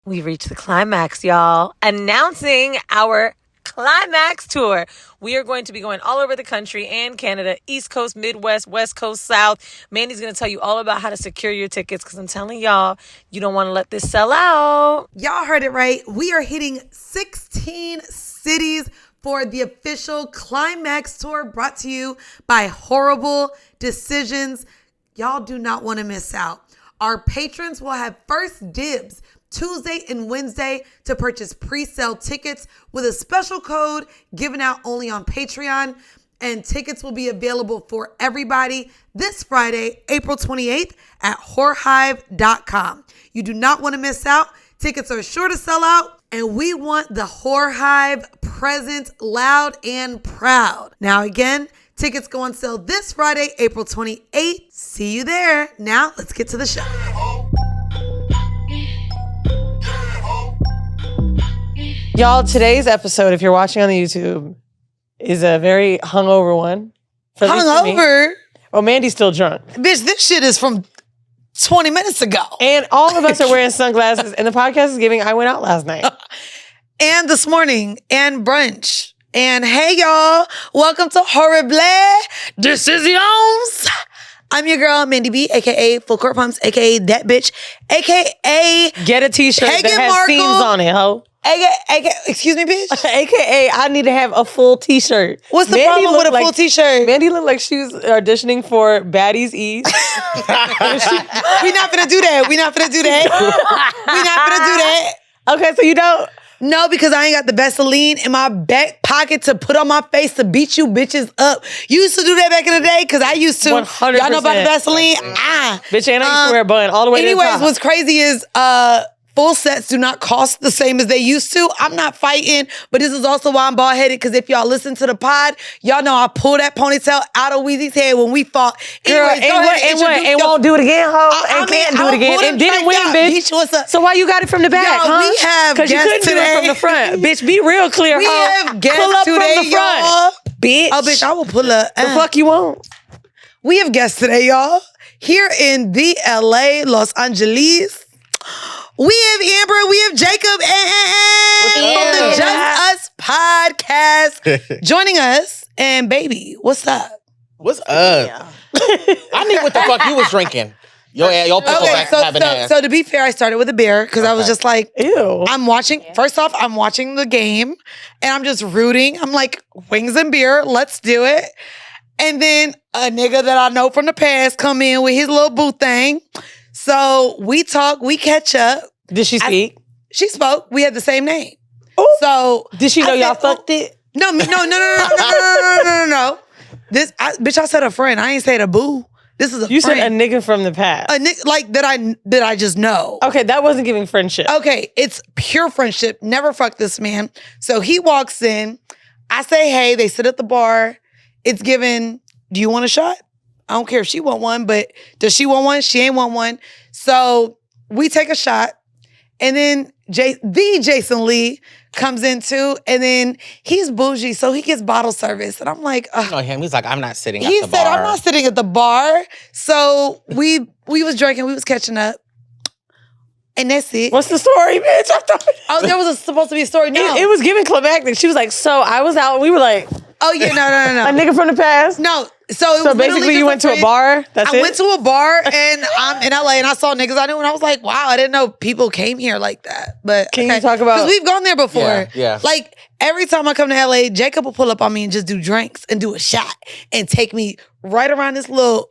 We've reached the climax, y'all. Announcing our climax tour. We are going to be going all over the country and Canada, East Coast, Midwest, West Coast, South. Mandy's going to tell you all about how to secure your tickets because I'm telling y'all, you don't want to let this sell out. Y'all heard it right. We are hitting 16 cities for the official climax tour brought to you by Whoreible Decisions. Y'all do not want to miss out. Our patrons will have first dibs Tuesday and Wednesday to purchase pre-sale tickets with a special code given out only on Patreon. And tickets will be available for everybody this Friday, April 28th at whorehive.com. You do not want to miss out. Tickets are sure to sell out. And we want the Whorehive present loud and proud. Now again, tickets go on sale this Friday, April 28th. See you there. Now let's get to the show. Y'all, today's episode, if you're watching on the YouTube, is a very hungover one. Hungover? Well, Mandy's still drunk. Bitch, this shit is from 20 minutes ago. And all of us are wearing sunglasses, and the podcast is giving I went out last night. And this morning, and brunch. And hey, y'all, welcome to Whoreible Decisions. I'm your girl, Mandii B, a.k.a. Full Court Pumps, a.k.a. That Bitch, a.k.a. Get a t-shirt that has seams on it, ho. A.k.a. Excuse me, bitch? A.k.a. I need to have a full t-shirt. What's the problem with a full t-shirt? Mandii looked like she was auditioning for Baddies East. We not finna do that. We not finna do that. Okay, so you don't? No, because I ain't got the Vaseline in my back pocket to put on my face to beat you bitches up. You used to do that back in the day? Because I used to. 100%. Y'all know about the Vaseline? Bitch, and I used to wear a bun all the way to the top. Anyways, what's crazy is full sets do not cost the same as they used to. I'm not fighting, but this is also why I'm bald-headed, because if y'all listen to the pod, y'all know I pulled that ponytail out of Weezy's head when we fought. Girl, anyways, and won't do it again, ho? And can't do it again. And didn't win, bitch. What's up? So why you got it from the back, huh? We have guests you couldn't today. do it from the front. Bitch, be real clear, We ho. have guests Pull up today, from the front, y'all. bitch. Oh, bitch, I will pull up. The fuck you won't? We have guests today, y'all. Here in the LA, Los Angeles. We have Amber, we have Jacob, and from the Jst Us Podcast joining us. And baby, what's up? What's up? Yeah. I knew what the fuck you was drinking. Your pickle back having ass. So to be fair, I started with a beer because I was just like, ew. I'm watching, first off, I'm watching the game and I'm just rooting. I'm like, wings and beer, let's do it. And then a nigga that I know from the past come in with his little boo thing. So we talk, we catch up. Did she speak? She spoke. We had the same name. Ooh. So did she know y'all fucked it? No. This, bitch, I said a friend. I ain't said a boo. This is a You friend. said a nigga from the past. A nigga like that I just know. Okay, that wasn't giving friendship. Okay, it's pure friendship. Never fucked this man. So he walks in. I say, hey, they sit at the bar. It's given, do you want a shot? I don't care if she want one, but does she want one? She ain't want one. So we take a shot. And then the Jason Lee comes in too. And then he's bougie, so he gets bottle service. And I'm like, you know him. He's like, I'm not sitting at the bar. He said, I'm not sitting at the bar. So we was drinking. We was catching up. And that's it. What's the story, bitch? There was supposed to be a story. No. It was giving climactic. She was like, so I was out and we were like, oh yeah, no. A nigga from the past? No. So basically you went to a bar? I went to a bar and I'm in LA and I saw niggas I knew and I was like, wow, I didn't know people came here like that. But can you talk about? Because we've gone there before. Yeah. Like every time I come to LA, Jacob will pull up on me and just do drinks and do a shot and take me right around this little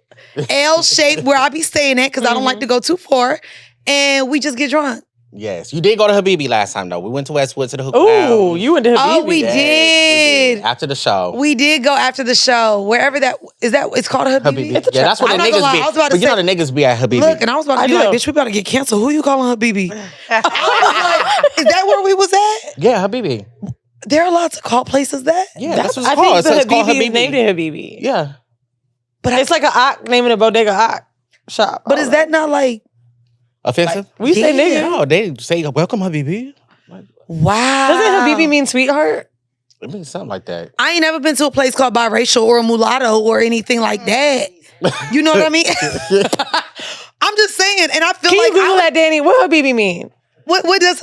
L shape where I be staying at because I don't like to go too far. And we just get drunk. Yes. You did go to Habibi last time, though. We went to Westwood to the hookah. Ooh, you went to Habibi. Oh, we did. After the show. We did go after the show. Wherever that is, it's called a Habibi. Habibi. Yeah, that's what the niggas be. I was about to say, you know the niggas be at Habibi. Look, and I was about to be like, bitch, we about to get canceled. Who you calling Habibi? I was like, is that where we was at? Yeah, Habibi. They're allowed to call places that? Yeah, that's what it's I called. think the It's called Habibi is Habibi. named it Habibi. Yeah. But it's like an Ock naming a bodega Ock shop. But is that not like offensive? We say nigga. No, they say welcome Habibi. Wow. Doesn't Habibi mean sweetheart? It means something like that. I ain't never been to a place called biracial or a mulatto or anything like that. You know what I mean? I'm just saying, and I feel Can like you Google that, Danny? What Habibi mean?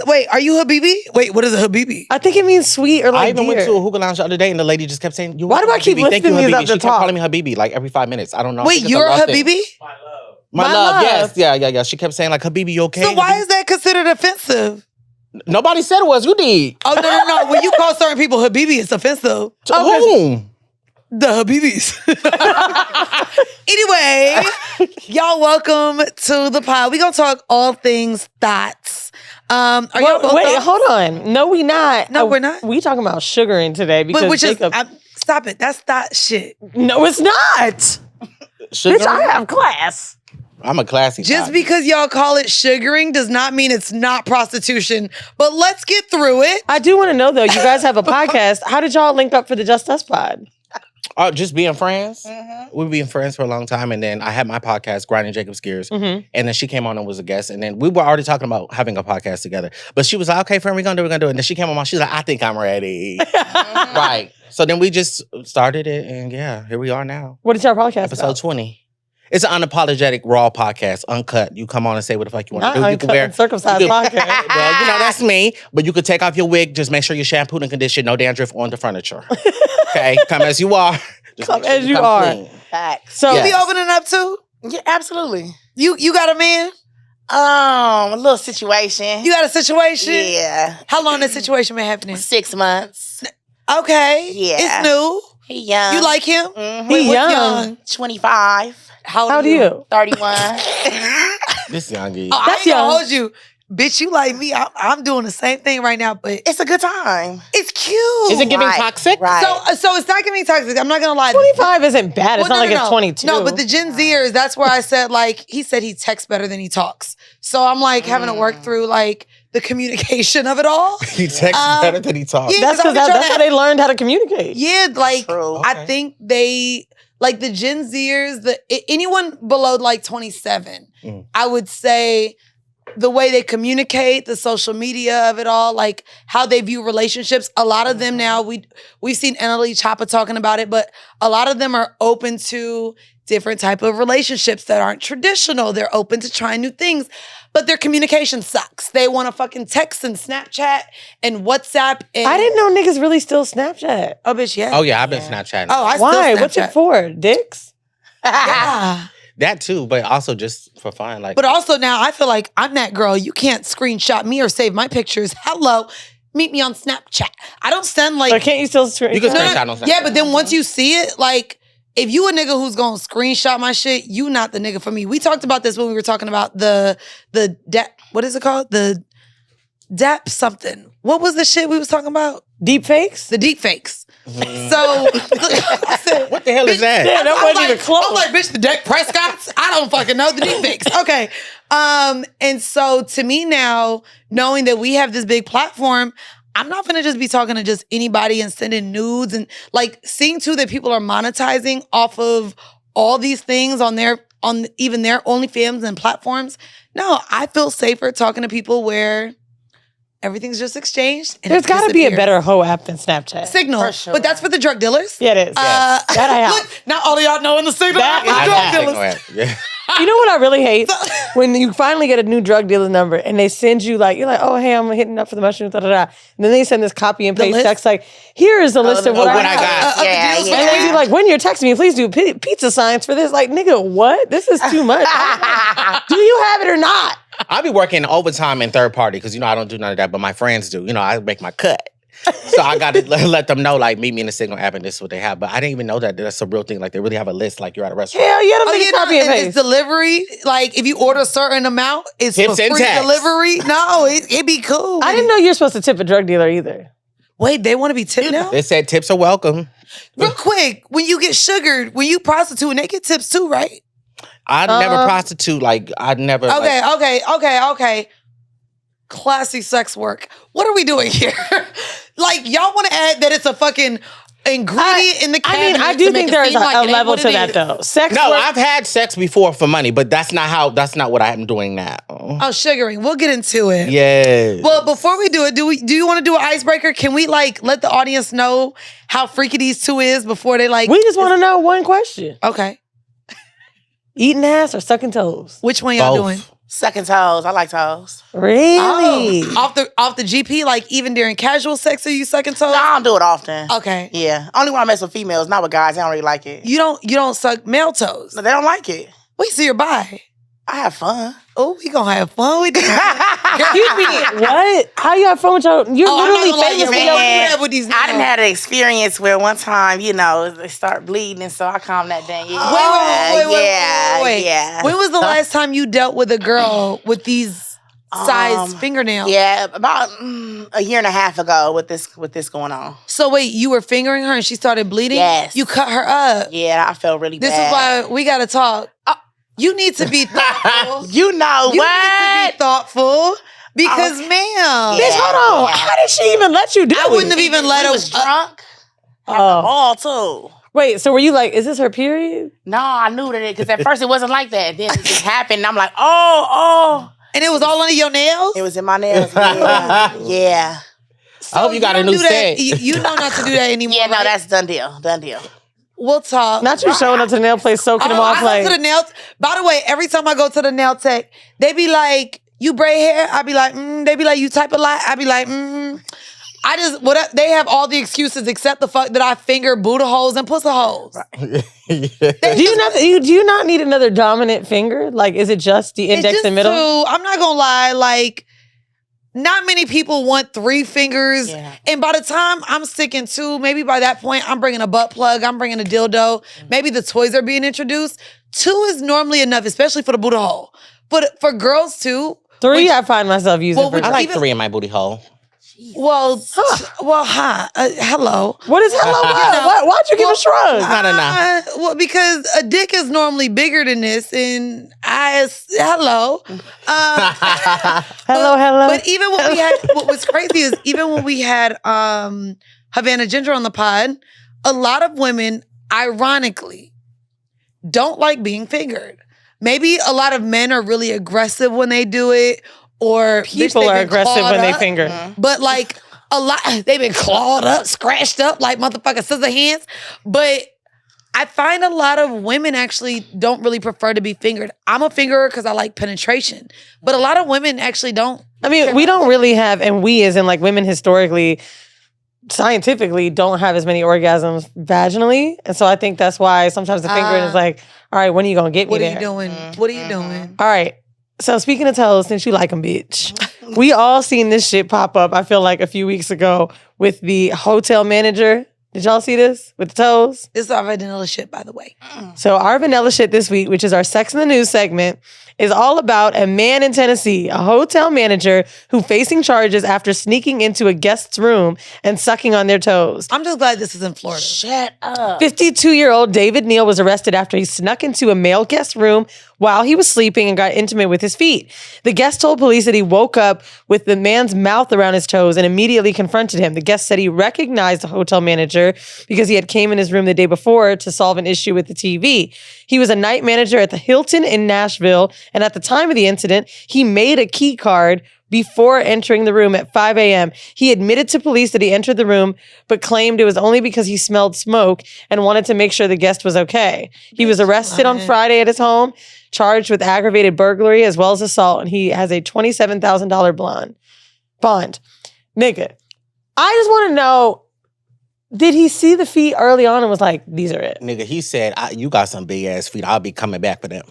Wait, are you Habibi? Wait, what is a Habibi? I think it means sweet or like I even went dear. to a hookah lounge the other day and the lady just kept saying, Why do I keep Habibi. Thank you, listing these Habibi. up the She kept top? calling me Habibi like every 5 minutes. I don't know. I Wait, think it's you're a love thing. Habibi? My love, yes. Yeah. She kept saying like, Habibi, you okay? So why is that considered offensive? Nobody said it was. You did. Oh, no. When you call certain people Habibi, it's offensive. To whom? The Habibis. Anyway, y'all welcome to the pod. We gonna talk all things thoughts. Are y'all both Wait, thoughts? hold on. No, we not. No, we're not. We talking about sugaring today because But which Jacob. stop it. That's thought shit. No, it's not. Sugar? Bitch, I have class. I'm a classy Just thought. because y'all call it sugaring does not mean it's not prostitution. But let's get through it. I do want to know though. You guys have a podcast. How did y'all link up for the Jst Us pod? Just being friends. We've been friends for a long time. And then I had my podcast, Grinding Jacob's Gears. And then she came on and was a guest. And then we were already talking about having a podcast together. But she was like, okay, friend, we're going to do it. And then she came on. She's like, I think I'm ready. Right. So then we just started it. And yeah, here we are now. What is your podcast Episode about? 20. It's an unapologetic, raw podcast, uncut. You come on and say what the fuck you want Not to do. You uncut can wear and circumcised podcast. Well, that's me. But you could take off your wig. Just make sure you're shampooed and conditioned. No dandruff on the furniture. Okay? Come as you are. Just Come make sure as you come are. clean. Facts. So Yeah. You be opening up too? Yeah, absolutely. You got a man? A little situation. You got a situation? Yeah. How long that situation been happening? 6 months. Okay. Yeah. It's new. He young. You like him? Mhm. He What's young. 25, How How old do you? 31. This young Oh, I That's ain't gonna young. hold you. Bitch, you like me. I'm doing the same thing right now, but It's a good time. it's cute. Is it giving Right, toxic? Right. So it's not giving me toxic. I'm not gonna lie. 25 isn't bad. It's Well, not like no. it's 22. No, but the Gen Zers, that's where I said, like, he said he texts better than he talks. So I'm like having to work through like the communication of it all. He texts better than he talks. yeah. that's 'cause because I've been that's trying how they learned how to communicate. Yeah, like True. I Okay. think they like the Gen Zers, anyone below like 27, I would say the way they communicate, the social media of it all, like how they view relationships. A lot of them now, we've seen Annalie Chapa talking about it, but a lot of them are open to different type of relationships that aren't traditional. They're open to trying new things, but their communication sucks. They want to fucking text and Snapchat and WhatsApp. And, I didn't know niggas really still Snapchat. Oh, bitch, yeah. Oh, yeah, I've been Snapchatting. Oh, I Why? still Snapchat. What's it for? Dicks? Yeah. That too, but also just for fun. Like, But also now I feel like I'm that girl. You can't screenshot me or save my pictures. Hello, meet me on Snapchat. I don't send like Or can't you still You can screenshot on Snapchat. Yeah, but then once you see it, like if you a nigga who's gonna screenshot my shit, you not the nigga for me. We talked about this when we were talking about the what is it called? The DAP something. What was the shit we was talking about? Deep fakes? The deep fakes. So I said, what the hell is that? Yeah, that I was wasn't even close. I'm like, bitch, the Dak Prescotts? I don't fucking know the deep fakes. Okay. And so to me now, knowing that we have this big platform, I'm not gonna just be talking to just anybody and sending nudes and like seeing too that people are monetizing off of all these things on even their OnlyFans and platforms. No, I feel safer talking to people where everything's just exchanged. And There's it got to be a disappears. better hoe app than Snapchat. Signal. For sure. But that's for the drug dealers. Yeah, it is. That I have. Look, now all of y'all know in the signal That app is I drug have. dealers. Yeah. You know what I really hate? When you finally get a new drug dealer number and they send you like, you're like, oh, hey, I'm hitting up for the mushrooms, da da da. And then they send this copy and paste list? text like, here is the list of what what I I got. got. Yeah, deals for And they be like, when you're texting me, please do pizza signs for this. Like, nigga, what? This is too much. Do you have it or not? I'll be working overtime in third party because, I don't do none of that, but my friends do. I make my cut. So I got to let them know, like, meet me in the Signal app and this is what they have. But I didn't even know that that's a real thing. Like, they really have a list like you're at a restaurant. Hell yeah, them Oh, niggas you know, copy and and paste. it's delivery. Like, if you order a certain amount, it's Tips for and free tax. delivery. No, it be cool. I didn't know you're supposed to tip a drug dealer either. Wait, they want to be tipped now? They said tips are welcome. Real quick, when you get sugared, when you prostitute, they get tips too, right? I never prostitute. Like, I never. Okay. Classy sex work. What are we doing here? Like, y'all want to add that it's a fucking ingredient in the I cabinet. mean, I do to make think it there's seem like a it ain't level what to it that is. though. Sex No, work. I've had sex before for money, but that's not what I'm doing now. Oh, sugaring. We'll get into it. Yes. Well, before we do it, do you want to do an icebreaker? Can we like let the audience know how freaky these two is before they like? We just want to know one question. Okay. Eating ass or sucking toes? Which one y'all doing? Sucking toes. I like toes. Really? Off the GP, like even during casual sex, are you sucking toes? No, I don't do it often. Okay. Yeah. Only when I mess with females, not with guys. They don't really like it. You don't suck male toes. No, they don't like it. Wait, so you're bi? I have fun. Oh, we gonna have fun with that. Excuse me. What? How you have fun with your? You're literally famous. Man, with these I didn't have an experience where one time, they start bleeding, and so I calmed that down. Wait. Yeah. When was the last time you dealt with a girl with these size fingernails? Yeah, about a year and a half ago with this going on. So wait, you were fingering her and she started bleeding? Yes. You cut her up. Yeah, I felt really This bad. is why we gotta talk. You need to be thoughtful. You know You what? need to be thoughtful because, ma'am. Bitch, hold on. How did she even let you do it? I wouldn't have even let I her. was drunk. Oh. All too. Wait, so were you like, is this her period? No, I knew that because at first it wasn't like that. Then it just happened. And I'm like, oh. And it was all under your nails? It was in my nails. Yeah. I hope you got a new set. You know not to do that anymore. Yeah, no, right? that's done deal. Done deal. We'll talk. Not you showing up to the nail place, soaking them off I like. go to the nail. By the way, every time I go to the nail tech, they be like, "You braid hair?" I be like, They be like, "You type a lot?" I be like, They have all the excuses except the fuck that I finger Buddha holes and pussy holes. Yeah. Do you not need another dominant finger? Like, is it just the index It's just and middle? I'm not gonna lie, like. Not many people want 3 fingers. Yeah. And by the time I'm sticking 2, maybe by that point, I'm bringing a butt plug, I'm bringing a dildo. Maybe the toys are being introduced. 2 is normally enough, especially for the Buddha hole. But for girls too. 3, I find myself using Well, for. I like Even- 3 in my booty hole. Hello. What is hello? Why'd you give a shrug? Not enough. Well, because a dick is normally bigger than this, and hello. Hello. But even when we had, what was crazy is even when we had Havana Ginger on the pod, a lot of women, ironically, don't like being fingered. Maybe a lot of men are really aggressive when they do it, or People they've are been aggressive clawed when they up. finger. But like a lot, they've been clawed up, scratched up like motherfucking scissor hands. But I find a lot of women actually don't really prefer to be fingered. I'm a fingerer because I like penetration. But a lot of women actually don't. I mean, we don't really have, and we as in like women historically, scientifically, don't have as many orgasms vaginally. And so I think that's why sometimes the fingering is like, all right, when are you going to get me What are there? you doing? What are you doing? All right. So speaking of toes, since you like them, bitch, we all seen this shit pop up, I feel like a few weeks ago with the hotel manager. Did y'all see this with the toes? This is our vanilla shit, by the way. So our vanilla shit this week, which is our Sex in the News segment, is all about a man in Tennessee, a hotel manager who facing charges after sneaking into a guest's room and sucking on their toes. I'm just glad this is in Florida. Shut up. 52-year-old David Neal was arrested after he snuck into a male guest room while he was sleeping and got intimate with his feet. The guest told police that he woke up with the man's mouth around his toes and immediately confronted him. The guest said he recognized the hotel manager because he had came in his room the day before to solve an issue with the TV. He was a night manager at the Hilton in Nashville, and at the time of the incident, he made a key card before entering the room at 5 a.m. He admitted to police that he entered the room, but claimed it was only because he smelled smoke and wanted to make sure the guest was okay. He was arrested on Friday at his home, charged with aggravated burglary as well as assault, and he has a $27,000 bond. Nigga, I just want to know, did he see the feet early on and was like, these are it? Nigga, he said, you got some big ass feet. I'll be coming back for them.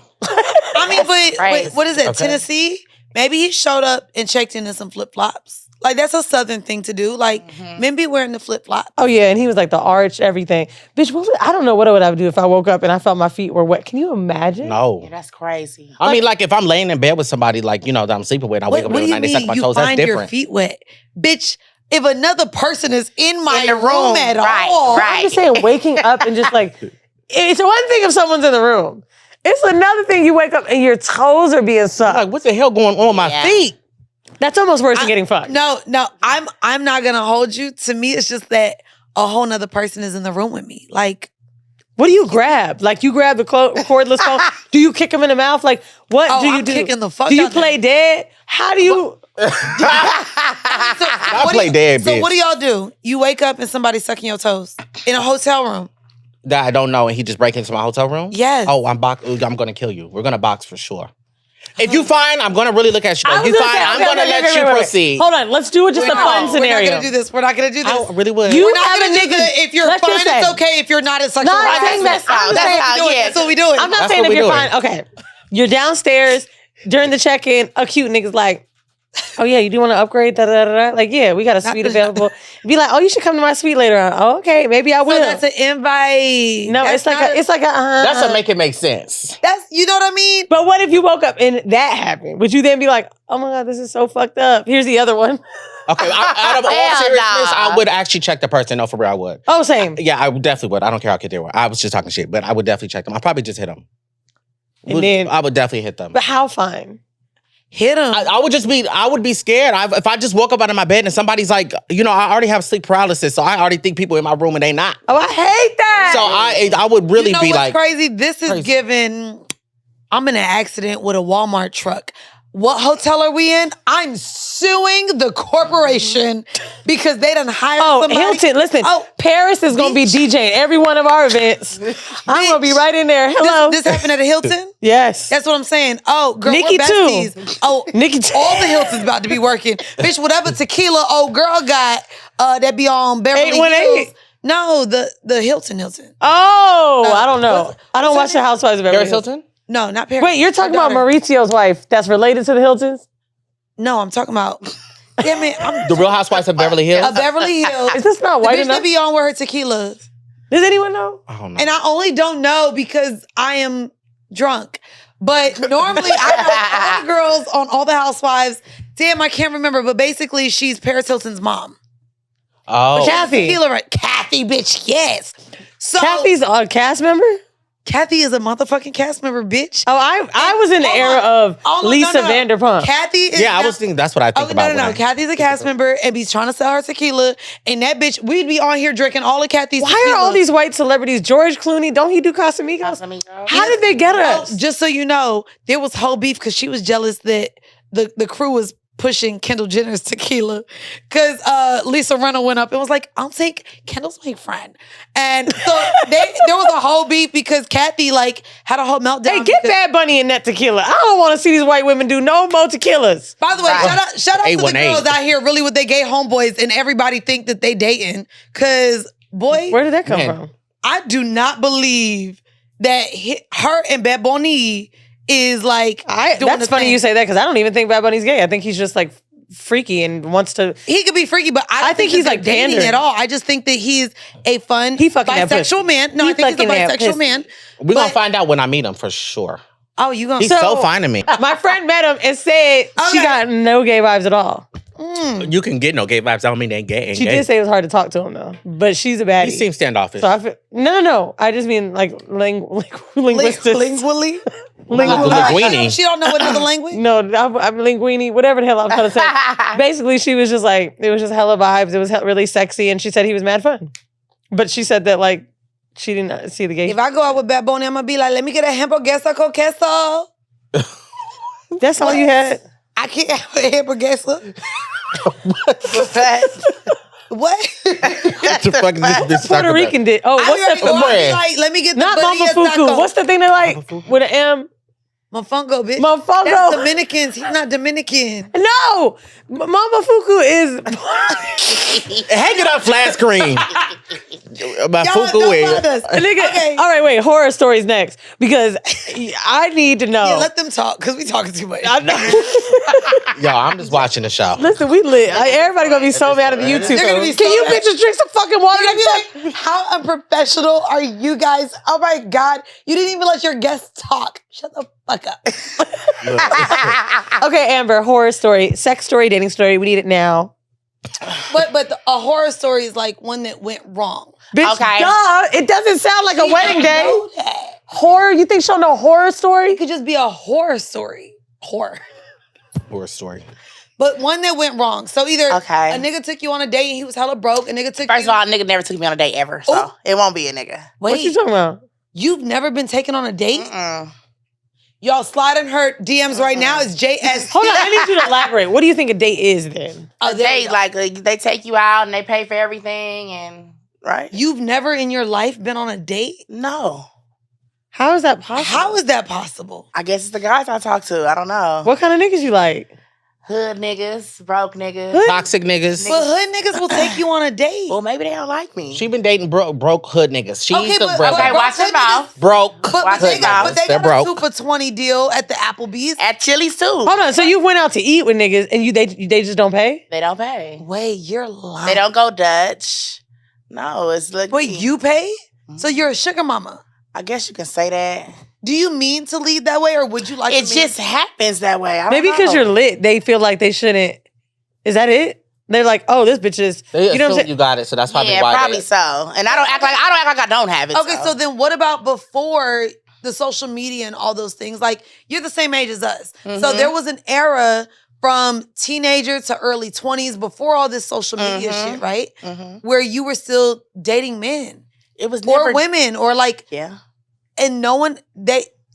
I mean, but crazy. wait, what is it? Okay. Tennessee? Maybe he showed up and checked into some flip-flops. Like, that's a Southern thing to do. Like, men be wearing the flip-flop. Oh yeah, and he was like the arch, everything. Bitch, I don't know what I would do if I woke up and I felt my feet were wet. Can you imagine? No. Yeah, that's crazy. I mean, like, if I'm laying in bed with somebody, like, that I'm sleeping with, and I wake up What in do the you night, they suck mean my you toes, that's find your different. feet wet? Bitch, if another person is in my In the room room, at right, all. right. I'm just saying, waking up and just like, it's one thing if someone's in the room. It's another thing you wake up and your toes are being sucked. Like, what the hell going on with my Yeah. feet? That's almost worse than getting fucked. No, I'm not gonna hold you. To me, it's just that a whole nother person is in the room with me. Like, What do you grab? Like you grab the cordless phone? Do you kick them in the mouth? Like what do you I'm do? kicking the fuck Do you out play dead? How do you? I what do play you- dead, So bitch. what do y'all do? You wake up and somebody's sucking your toes in a hotel room. That I don't know, and he just break into my hotel room? Yes. Oh, I'm going to kill you. We're going to box for sure. If you fine, I'm gonna really look at you. If you fine, I'm gonna let you proceed. Hold on, let's do it just a fun scenario. We're not gonna do this. We're not gonna do this. I really would. We're not gonna do this. If you're fine, it's okay. If you're not, it's sexual harassment. That's what we do it. I'm not saying if you're fine. Okay, you're downstairs during the check-in. A cute nigga's like, oh yeah, you do want to upgrade? Da, da, da, da. Like, yeah, we got a suite available. Be like, oh, you should come to my suite later on. Oh, okay, maybe I will. So that's an invite. No, it's like a. That's to make it make sense. That's, you know what I mean? But what if you woke up and that happened? Would you then be like, oh my God, this is so fucked up? Here's the other one. Okay, out of all seriousness, I would actually check the person. No, for real, I would. Oh, same. Yeah, I definitely would. I don't care how good they were. I was just talking shit, but I would definitely check them. I'd probably just hit them. And then, I would definitely hit them. But how fine? Hit him. I would be scared. If I just woke up out of my bed and somebody's like, I already have sleep paralysis, so I already think people in my room and they not. Oh, I hate that. So I would really be like, crazy? This is given. I'm in an accident with a Walmart truck. What hotel are we in? I'm suing the corporation because they done hired somebody. Hilton, listen. Paris is going to be DJing every one of our events. I'm going to be right in there. Hello. This happened at a Hilton? Yes. That's what I'm saying. Oh, girl, Nikki we're besties. too. Oh, Nikki too. All the Hiltons about to be working. Bitch, whatever tequila old girl got that be on Beverly 818. Hills. No, the Hilton. Oh, I don't know. I don't watch the Housewives of Beverly Paris Hills. Hilton? No, not Paris. Wait, you're talking about Maurizio's wife that's related to the Hiltons? No, I'm talking about. Damn it, The Real Housewives of Beverly Hills? Beverly Hills. Is this not white the bitch enough? that be on with her tequila. Does anyone know? I don't know. And I only don't know because I am drunk. But normally I know all the girls on all the Housewives. Damn, I can't remember. But basically, she's Paris Hilton's mom. Oh. Kathy. Kathy, bitch, yes. So Kathy's a cast member? Kathy is a motherfucking cast member, bitch. Oh, I was in the era of Lisa Vanderpump. Kathy is I was thinking that's what I think about. No. Kathy's a cast member and be trying to sell her tequila. And that bitch, we'd be on here drinking all of Kathy's tequila. Why are all these white celebrities? George Clooney, don't he do Casamigos? How did they get us? Just so you know, there was whole beef because she was jealous that the crew was pushing Kendall Jenner's tequila because Lisa Rinna went up and was like, I'll take Kendall's my friend. And so there was a whole beef because Kathy had a whole meltdown. Hey, get Bad Bunny in that tequila. I don't want to see these white women do no more tequilas. By the way, shout out to the girls out here really with their gay homeboys and everybody think that they dating because, boy. Where did that come from? I do not believe that her and Bad Bunny is that's funny you say that because I don't even think Bad Bunny's gay. I think he's just freaky and wants to. He could be freaky, but I don't think he's dating pandering at all. I just think that he's a fun bisexual man. No, I think he's a bisexual man. We're going to find out when I meet him for sure. Oh, you gonna? He's so fine to me. My friend met him and said she got no gay vibes at all. You can get no gay vibes. I don't mean they ain't gay. She did say it was hard to talk to him though, but she's a baddie. He seems standoffish. So I feel, no. I just mean linguistics. Lingually? Linguini. She don't know another language? No, I'm linguini, whatever the hell I'm trying to say. Basically, she was just it was just hella vibes. It was really sexy, and she said he was mad fun. But she said that she didn't see the gay. If I go out with Bad Bunny, I'm gonna be like, let me get a hamburguesa con queso. That's all you had? I can't have a hamburguesa. What's that? What? What the fuck is this bitch Puerto Rican did. Oh, what's that? Let me get the not Mama Fuku. What's the thing they like with an M? Mofongo, bitch. Mofongo. That's Dominicans. He's not Dominican. No. Mama Fuku is... Hang it up, flat screen. My Fuku is... Okay. All right, wait. Horror stories next. Because I need to know. Yeah, let them talk, because we talking too much. I know. Yo, I'm just watching the show. Listen, we lit. Everybody gonna be so mad at the YouTube. Can you bitches drink some fucking water? Be like, how unprofessional are you guys? Oh my God. You didn't even let your guests talk. Shut the fuck up. Okay, Amber, horror story, sex story, dating story. We need it now. But a horror story is one that went wrong. Bitch, duh. It doesn't sound like a wedding day. Know that. Horror? You think she'll know horror story? It could just be a horror story. Horror story. But one that went wrong. So either a nigga took you on a date and he was hella broke. A nigga took First of all, a nigga never took me on a date ever. So it won't be a nigga. Wait. What you talking about? You've never been taken on a date? Y'all sliding her DMs right now is Jst. Hold on, I need you to elaborate. What do you think a date is then? A date, they take you out and they pay for everything and, right? You've never in your life been on a date? No. How is that possible? How is that possible? I guess it's the guys I talk to. I don't know. What kind of niggas you like? Hood niggas, broke niggas. Toxic niggas. But hood niggas will take you on a date. Well, maybe they don't like me. She been dating broke hood niggas. She's Okay, the but- broke. Okay, watch your mouth. Broke. But they hood got, niggas. they They're got a broke. 2 for $20 deal at the Applebee's. At Chili's too. Hold on. So you went out to eat with niggas and they just don't pay? They don't pay. Wait, you're lying. They don't go Dutch. No, it's like. Wait, you pay? So you're a sugar mama. I guess you can say that. Do you mean to lead that way, or would you like? It to just happens that way. I don't Maybe because know. you're lit, they feel like they shouldn't. Is that it? They're like, oh, this bitch is. They You know what I'm assume saying? you got it, so that's probably Yeah, why. probably so. And I don't act like I don't have it. Okay, so then what about before the social media and all those things? Like, you're the same age as us. So there was an era from teenager to early 20s before all this social media shit, right? Where you were still dating men it was never or women or like, Yeah, and no one,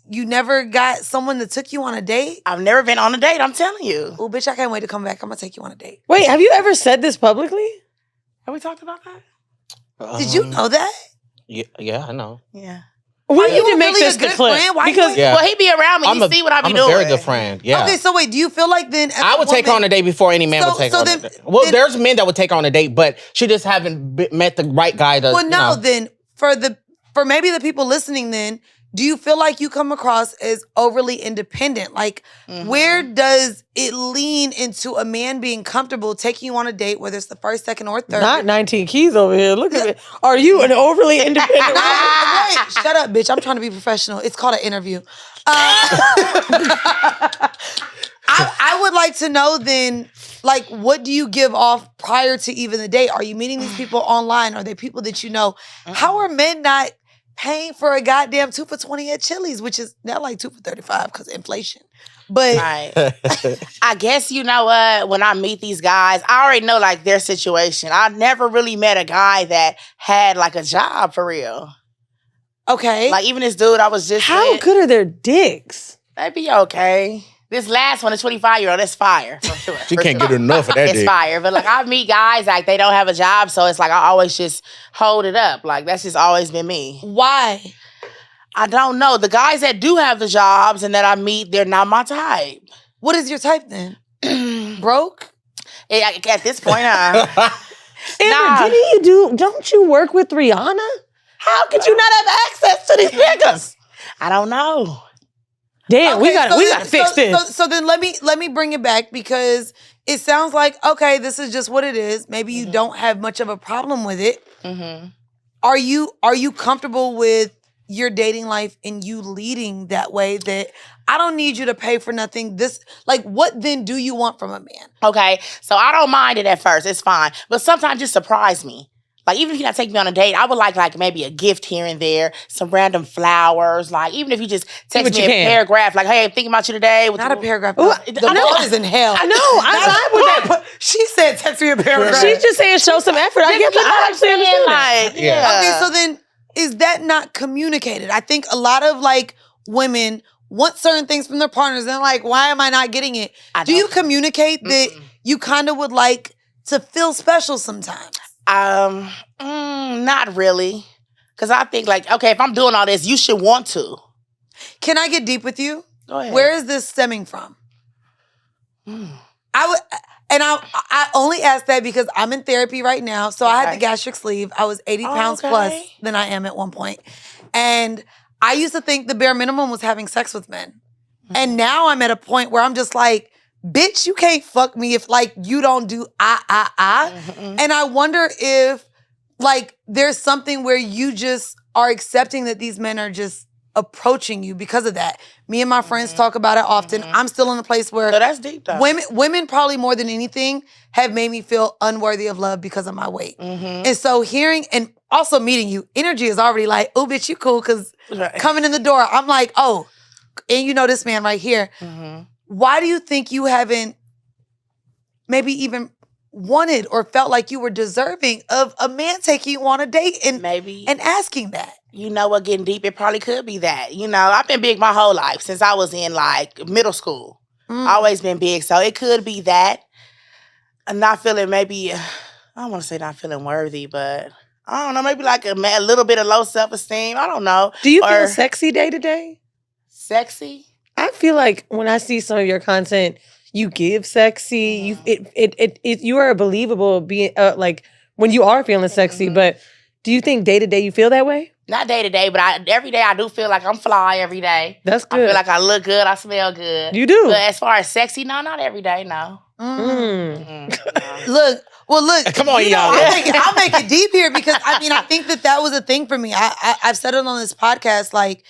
you never got someone that took you on a date? I've never been on a date. I'm telling you. Oh, bitch, I can't wait to come back. I'm going to take you on a date. Wait, have you ever said this publicly? Have we talked about that? Did you know that? Yeah, I know. Yeah. We Are need you to make really this a the good clip friend? Why you because ain't- Yeah. Well, he be around me. You see what I be I'm doing. a very good friend. Yeah. Okay, so wait, do you feel like then as I would take her on woman- a date before any man So- would take so her on then- a date. Well, then- there's men that would take her on a date, but she just haven't met the right guy to. Well, you no, know. then for maybe the people listening, then do you feel like you come across as overly independent? Like, where does it lean into a man being comfortable taking you on a date, whether it's the first, second, or third? not 19 keys over here. Look at it. Are you an overly independent woman? Wait, shut up, bitch. I'm trying to be professional. It's called an interview. I would like to know then, like, what do you give off prior to even the date? Are you meeting these people online? Are they people that you know? How are men not paying for a goddamn 2 for $20 at Chili's, which is now like 2 for $35 because of inflation? But Right. I guess you know what? When I meet these guys, I already know like their situation. I never really met a guy that had like a job for real. okay, Like even this dude I was just How with, good are their dicks? that'd be okay. This last one, the 25-year-old, that's fire for sure. She can't get enough of that It's dick. fire. But like I meet guys like they don't have a job, so it's like I always just hold it up. Like that's just always been me. why? I don't know. The guys that do have the jobs and that I meet, they're not my type. What is your type then? Broke? At this point, Amber, Nah. don't you work with Rihanna? How could you not have access to these niggas? I don't know. Damn, we Okay, gotta so then- fix so- this. So then let me bring it back because it sounds like, okay, this is just what it is. Maybe you don't have much of a problem with it. Are you comfortable with your dating life and you leading that way that I don't need you to pay for nothing? This, like, what then do you want from a man? Okay, so I don't mind it at first. It's fine. But sometimes just surprise me. Like, even if you not take me on a date, I would like maybe a gift here and there, some random flowers. Like, even if you just text what me you a can. paragraph, like, hey, I'm thinking about you today. Not a paragraph. Ooh, The I know. ball is in hell. I know. I vibe with that. She said, text me a paragraph. She's just saying show some effort. I get that. I actually understand that. Like, yeah. Okay, so then is that not communicated? I think a lot of like women want certain things from their partners and they're like, why am I not getting it? I Do you don't. communicate that you kind of would like to feel special sometimes? Not really. Because I think, like, okay, if I'm doing all this, you should want to. Can I get deep with you? Go ahead. Where is this stemming from? I only ask that because I'm in therapy right now. So I had Okay. the gastric sleeve. I was 80 pounds okay. plus than I am at one point. And I used to think the bare minimum was having sex with men. And now I'm at a point where I'm just like, bitch, you can't fuck me if like you don't do And I wonder if like there's something where you just are accepting that these men are just approaching you because of that. Me and my friends talk about it often. I'm still in a place where So that's deep, though. women probably more than anything have made me feel unworthy of love because of my weight. And so hearing and also meeting you, energy is already like, oh, bitch, you cool. Because Right. coming in the door, I'm like, oh, and you know this man right here. Why do you think you haven't maybe even wanted or felt like you were deserving of a man taking you on a date and Maybe. and asking that? You know what, getting deep, it probably could be that. You know, I've been big my whole life since I was in like middle school. Always been big. So it could be that. I'm not feeling maybe, I don't want to say not feeling worthy, but I don't know, maybe like a little bit of low self-esteem. I don't know. Do you feel sexy day to day? Sexy? I feel like when I see some of your content, you give sexy. You are believable being like when you are feeling sexy. But do you think day to day you feel that way? Not day to day, but every day I do feel like I'm fly every day. That's good. I feel like I look good. I smell good. You do. But as far as sexy, no, not every day, no. Look. Come on, y'all. I'll make it deep here because I think that was a thing for me. I've said it on this podcast, like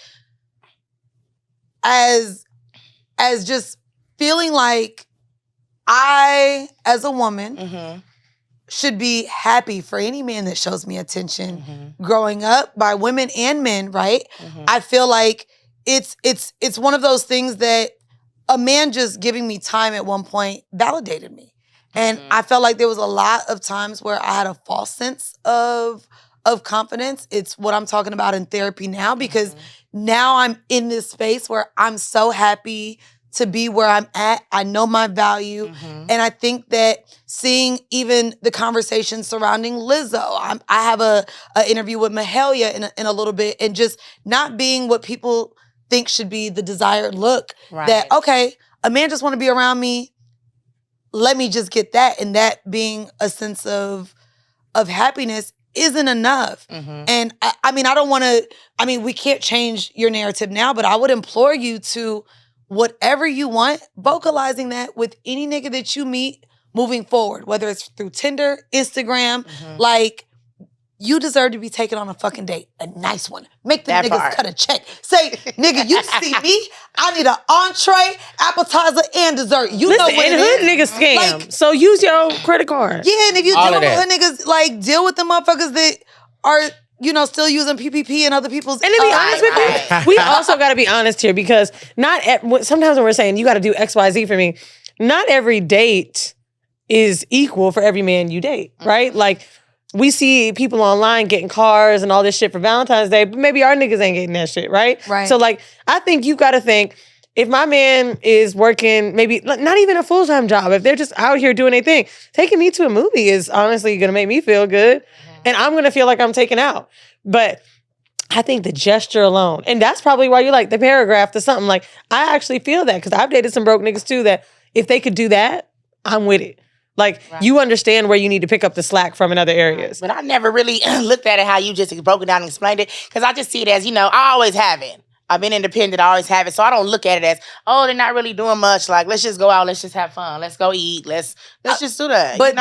as just feeling like I, as a woman, should be happy for any man that shows me attention. Growing up by women and men, right? I feel like it's one of those things that a man just giving me time at one point validated me. And I felt like there was a lot of times where I had a false sense of confidence. It's what I'm talking about in therapy now because now I'm in this space where I'm so happy to be where I'm at. I know my value. And I think that seeing even the conversation surrounding Lizzo, I have a interview with Mahalia in a little bit, and just not being what people think should be the desired look. Right. That, okay, a man just want to be around me. Let me just get that. And that being a sense of happiness isn't enough. And I don't want to, we can't change your narrative now, but I would implore you to, whatever you want, vocalizing that with any nigga that you meet moving forward, whether it's through Tinder, Instagram, like, you deserve to be taken on a fucking date. A nice one. Make the niggas cut a check. Say, nigga, you see me? I need an entree, appetizer, and dessert. You know what it is. Hood niggas scam. Like, so use your credit card. Yeah, and if you deal with hood niggas, like, deal with the motherfuckers that are, still using PPP and other people's. And to be honest with you, we also got to be honest here because sometimes when we're saying you got to do X, Y, Z for me, not every date is equal for every man you date, right? Like, we see people online getting cars and all this shit for Valentine's Day, but maybe our niggas ain't getting that shit, right? Right. So, like, I think you got to think, if my man is working maybe not even a full-time job, if they're just out here doing their thing, taking me to a movie is honestly going to make me feel good. And I'm going to feel like I'm taken out. But I think the gesture alone, and that's probably why you like the paragraph to something. Like, I actually feel that because I've dated some broke niggas too that if they could do that, I'm with it. Like, you understand where you need to pick up the slack from in other areas. But I never really looked at it how you just broke it down and explained it. Because I just see it as, I always have it. I've been independent, I always have it. So I don't look at it as, oh, they're not really doing much. Like, let's just go out, let's just have fun. Let's go eat. Let's just do that. But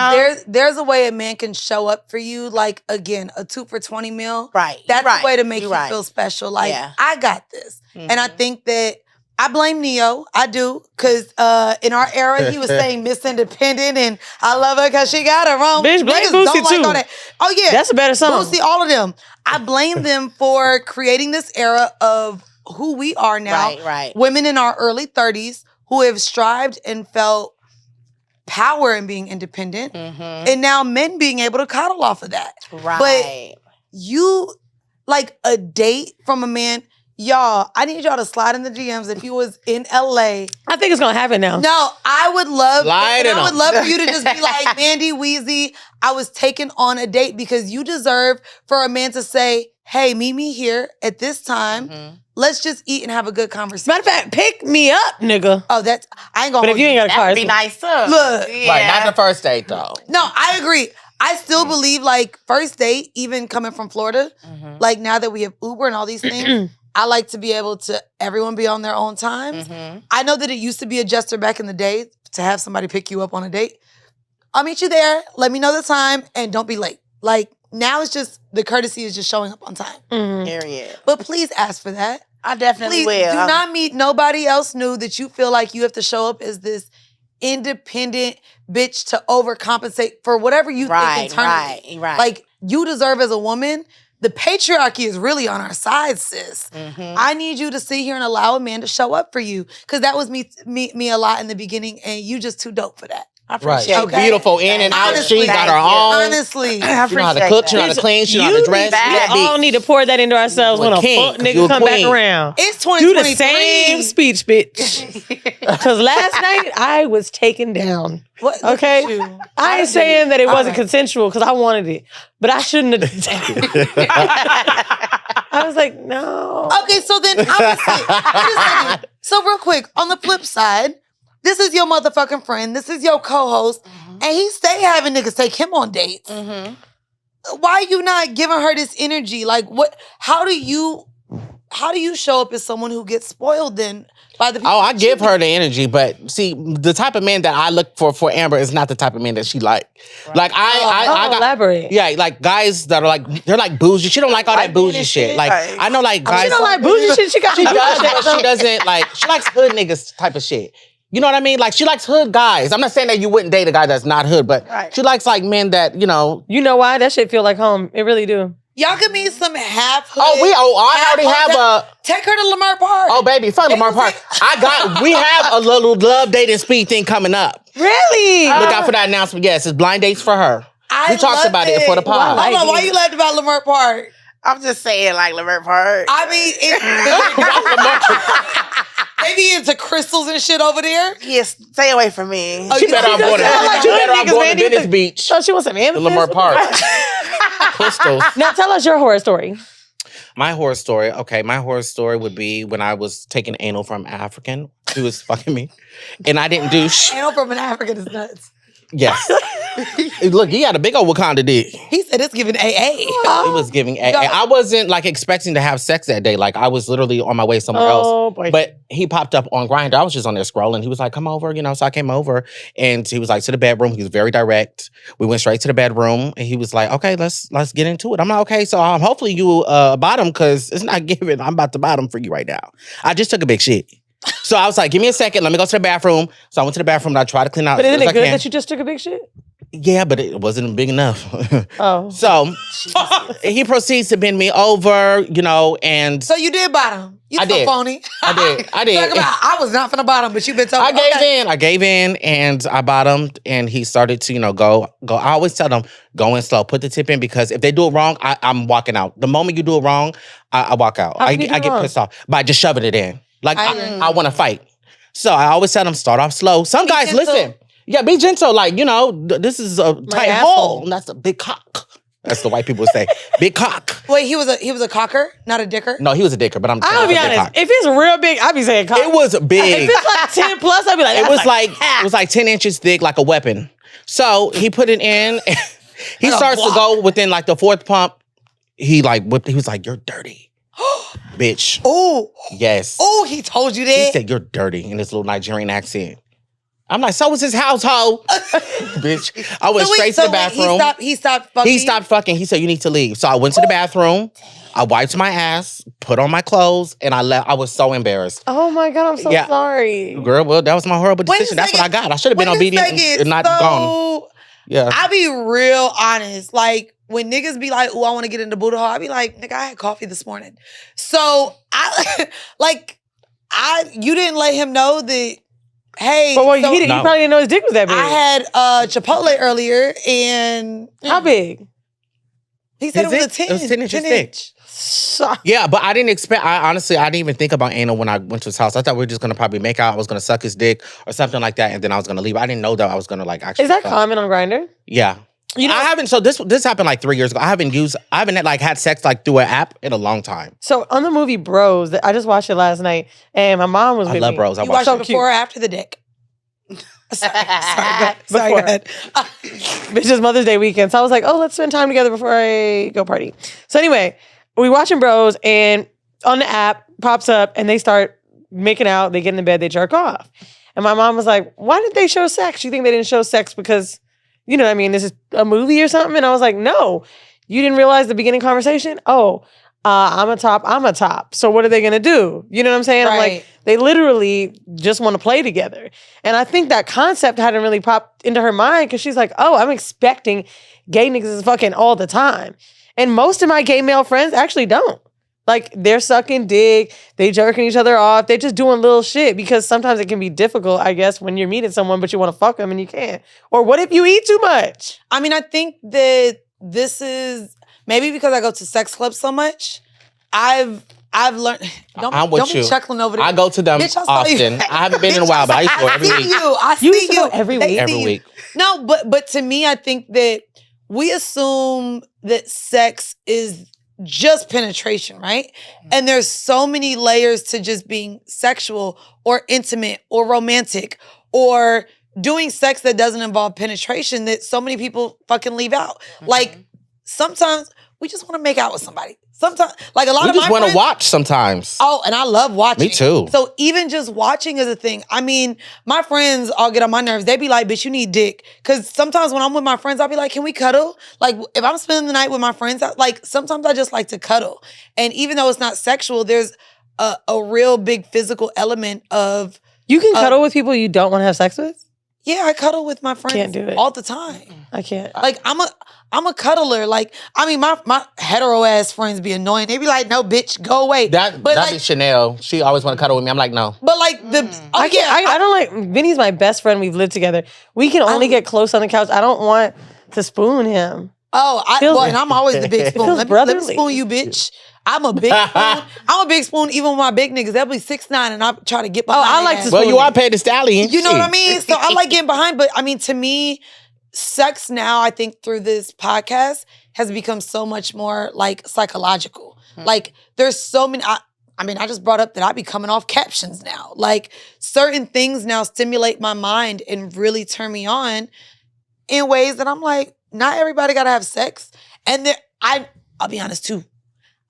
there's a way a man can show up for you. Like, again, a 2 for $20 meal. Right. That's a way to make you feel special. Like, I got this. And I think that I blame Neo. I do. Because in our era, he was saying Miss Independent, and I love her because she got her own. Bitch, blame Boosie too. Like all that. Oh, yeah. That's a better song. Boosie, all of them. I blame them for creating this era of who we are now. Right. Women in our early 30s who have strived and felt power in being independent. And now men being able to coddle off of that. Right. But you, like, a date from a man... Y'all, I need y'all to slide in the DMs if you was in LA. I think it's gonna happen now. No, I would love for you to just be like, Mandii, Weezy, I was taken on a date, because you deserve for a man to say, hey, meet me here at this time. Let's just eat and have a good conversation. Matter of fact, pick me up, nigga. Oh, I ain't gonna. But if you ain't got a car, that'd be nice too. Look, Right, not the first date though. No, I agree. I still believe, like, first date, even coming from Florida, like, now that we have Uber and all these things, I like to be able to, everyone be on their own times. I know that it used to be a gesture back in the day to have somebody pick you up on a date. I'll meet you there. Let me know the time and don't be late. Like, now it's just, the courtesy is just showing up on time. Period. But please ask for that. I definitely Please will. do not meet nobody else new that you feel like you have to show up as this independent bitch to overcompensate for whatever you think internally. Right. Like, you deserve as a woman. The patriarchy is really on our side, sis. I need you to sit here and allow a man to show up for you. Because that was me a lot in the beginning, and you just too dope for that. I Right. appreciate She's that. beautiful in and out. Honestly, She got her thank you. own. Honestly. I She know how to appreciate cook. She know that. how to clean. She know how to dress. We all need to pour that into ourselves You a when a king, fuck 'cause you nigga a come back queen. around. It's Do 2023. the same speech, bitch. Because last night I was taken down. What? Okay? Look at you. I ain't saying that it wasn't right. consensual because I wanted it, but I shouldn't have. I was like, no. Okay, so then obviously, wait a second. So real quick, on the flip side, this is your motherfucking friend. This is your co-host, and he stay having niggas take him on dates. Why are you not giving her this energy? Like, what? How do you show up as someone who gets spoiled then by the people? Oh, I give her the energy, but see, the type of man that I look for Amber is not the type of man that she like. Right. Like I got, elaborate. Yeah, like guys that are like they're like bougie. She don't like all that bougie shit. Like I know, like guys. She don't like bougie shit. She does, but she doesn't like. She likes hood niggas type of shit. You know what I mean? Like she likes hood guys. I'm not saying that you wouldn't date a guy that's not hood, but she likes like men that you know. You know why? That shit feel like home. It really do. Y'all can meet some half hood. I already have a. Take her to Lamar Park. Oh baby, fuck Lamar Park. We have a little love dating speed thing coming up. Really? Look out for that announcement. Yes, it's blind dates for her. We talked about it for the pod. Hold on, why you laughed about Lamar Park? I'm just saying, like, Lamar Park. I mean, maybe into crystals and shit over there. Yes, stay away from me. She better off going to Venice Beach. Oh, she wants some amethyst? Lamar Park. Crystals. Now tell us your horror story. My horror story, okay, my horror story would be when I was taking anal from an African who was fucking me. And I didn't do shit. Anal from an African is nuts. Yes. Look, he had a big old Wakanda dick. He said it's giving AA. It was giving AA. I wasn't like expecting to have sex that day. Like I was literally on my way somewhere else. Boy. But he popped up on Grindr. I was just on there scrolling. He was like, come over, you know. So I came over and he was like, to the bedroom. He was very direct. We went straight to the bedroom and he was like, okay, let's get into it. I'm like, okay, so hopefully you bottom because it's not giving. I'm about to bottom for you right now. I just took a big shit. So I was like, give me a second. Let me go to the bathroom. So I went to the bathroom and I tried to clean out. But isn't it good that you just took a big shit? Yeah, but it wasn't big enough. Oh. So he proceeds to bend me over, you know, and... So you did bottom. You so phony. I did. Talk about, I was not finna bottom, but you been talking I gave in and I bottomed and he started to, you know, go. I always tell them, go in slow, put the tip in because if they do it wrong, I'm walking out. The moment you do it wrong, I walk out. I get pissed off by just shoving it in. Like, I want to fight. So I always tell them, start off slow. Some guys, gentle. Listen. Yeah, be gentle. Like, you know, this is a tight hole. And that's a big cock. That's the white people say. Big cock. Wait, he was a cocker, not a dicker? No, he was a dicker, but I'll be honest. If it's real big, I'd be saying cock. It was big. If it's like 10 plus, I'd be like, it was like 10 inches thick, like a weapon. So he put it in. He starts to go within like the fourth pump. He like whipped. He was like, "You're dirty." Bitch. Oh. Yes. Oh, he told you that? He said, you're dirty in this little Nigerian accent. I'm like, so was his household. Bitch. I went straight to the bathroom. He stopped fucking? He stopped fucking. He said, you need to leave. So I went to the bathroom. I wiped my ass, put on my clothes, and I left. I was so embarrassed. Oh my God, I'm so sorry. Girl, well, that was my horrible decision. That's what I got. I should have been obedient and not gone. Yeah. I'll be real honest. Like, when niggas be like, "Oh, I want to get into Buddha hall," I be like, "Nigga, I had coffee this morning." So you didn't let him know that. Hey, but you probably didn't know his dick was that big. I had Chipotle earlier, and how big? He said it was a 10. It was 10 inches thick. So, yeah, but I didn't expect. I didn't even think about anal when I went to his house. I thought we were just gonna probably make out. I was gonna suck his dick or something like that, and then I was gonna leave. I didn't know that I was gonna like actually. Is that common on Grindr? Yeah. You know, I haven't. So this happened like 3 years ago. I haven't had sex like through an app in a long time. So on the movie Bros, I just watched it last night, and my mom was with me. I love Bros. You watched it before or after the dick? Sorry, go ahead. Bitch, it's Mother's Day weekend, so I was like, oh, let's spend time together before I go party. So anyway, we watching Bros, and on the app pops up, and they start making out. They get in the bed, they jerk off, and my mom was like, why did they show sex? You think they didn't show sex because, you know what I mean, this is a movie or something? And I was like, no. You didn't realize the beginning conversation? Oh, I'm a top. So what are they going to do? You know what I'm saying? Right. I'm like, they literally just want to play together. And I think that concept hadn't really popped into her mind because she's like, oh, I'm expecting gay niggas is fucking all the time. And most of my gay male friends actually don't. Like, they're sucking dick, they jerking each other off, they're just doing little shit because sometimes it can be difficult, I guess, when you're meeting someone but you want to fuck them and you can't. Or what if you eat too much? I mean, I think that this is maybe because I go to sex clubs so much. I've learned. I'm with don't you. be chuckling over there. I go to them Bitch, I saw you. often. I haven't been in a while, but I used to go every I week. see you. I You see used to you go every They week? see Every you. week. No, but to me, I think that we assume that sex is just penetration, right? And there's so many layers to just being sexual or intimate or romantic or doing sex that doesn't involve penetration that so many people fucking leave out. Like, sometimes we just want to make out with somebody. Sometimes, like a lot We of just my want to friends, watch sometimes. oh, and I love watching. Me too. So even just watching is a thing. I mean, my friends all get on my nerves. They be like, bitch, you need dick. Because sometimes when I'm with my friends, I'll be like, can we cuddle? Like, if I'm spending the night with my friends, like, sometimes I just like to cuddle. And even though it's not sexual, there's a real big physical element of, You can cuddle with people you don't want to have sex with? yeah, I cuddle with my friends Can't do it. all the time. I can't. Like, I'm a cuddler. Like, I mean, my hetero ass friends be annoying. They be like, no, bitch, go away. That'd but be Chanel. She always want to cuddle with me. I'm like, no. But like the I can't. I don't like. Vinny's my best friend. We've lived together. We can only get close on the couch. I don't want to spoon him. And I'm always the big spoon. feels Let me brotherly. spoon you, bitch. I'm a big spoon. I'm a big spoon even with my big niggas. They'll be 6'9" and I try to get behind. I their like ass. to Well, spoon you me. are paid the stallion. You know what I mean? So I like getting behind. But I mean, to me, sex now, I think through this podcast has become so much more like psychological. Like there's so many. I mean, I just brought up that I be coming off captions now. Like certain things now stimulate my mind and really turn me on in ways that I'm like, not everybody gotta have sex. And I'll be honest too.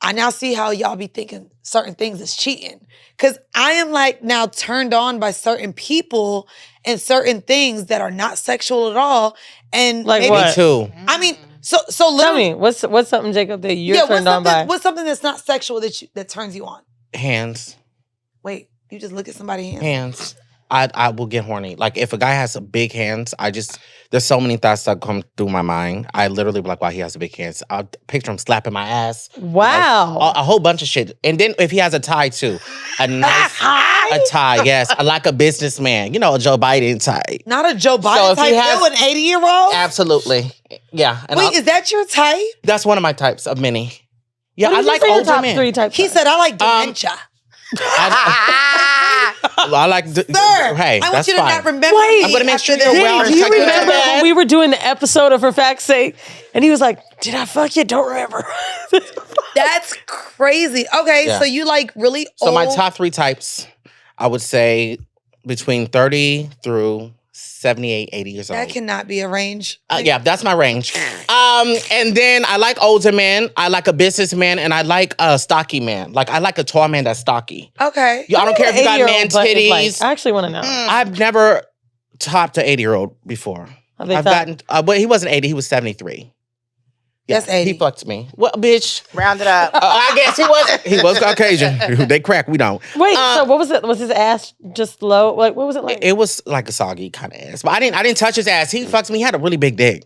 I now see how y'all be thinking certain things is cheating. Cause I am like now turned on by certain people and certain things that are not sexual at all. And Like maybe, what? Me too. I mean, so Tell literally, me, what's something, Jacob, that you're what's turned on by? what's something that's not sexual that turns you on? Hands. Wait, you just look at somebody's hands? Hands. I will get horny. Like if a guy has big hands, there's so many thoughts that come through my mind. I literally be like, wow, he has big hands. I'll picture him slapping my ass. Wow. A whole bunch of shit. And then if he has a tie too, a nice a tie, yes. Like a businessman. You know, a Joe Biden tie. Not a Joe So Biden if he type, has- though, an 80-year-old? Absolutely. Yeah. And Wait, is that your type? that's one of my types of many. Yeah, What I did you like say your older top men. 3 types. He said, I like dementia. I like. Sir, Hey, I want that's you to fine. not remember Wait. me I'm gonna make after sure you're this. well Do you protected. remember when we were doing the episode of For Fact's Sake? And he was like, did I fuck you? Don't remember. That's crazy. Okay, Yeah. so you like really So old. my top 3 types, I would say between 30 through 78, 80 years old. That cannot be a range. Yeah, that's my range. And then I like older men. I like a businessman, and I like a stocky man. Like I like a tall man that's stocky. Okay. I don't care if you got man titties. I actually want to know. I've never topped an 80-year-old before. Have they I've thought- gotten, but he wasn't 80. He was 73. That's 80. He fucked me. Well, bitch. Round it up. I guess he was. He was Caucasian. They crack. We don't. Wait, so what was it? Was his ass just low? Like, what was it like? It was like a soggy kind of ass, but I didn't touch his ass. He fucked me. He had a really big dick.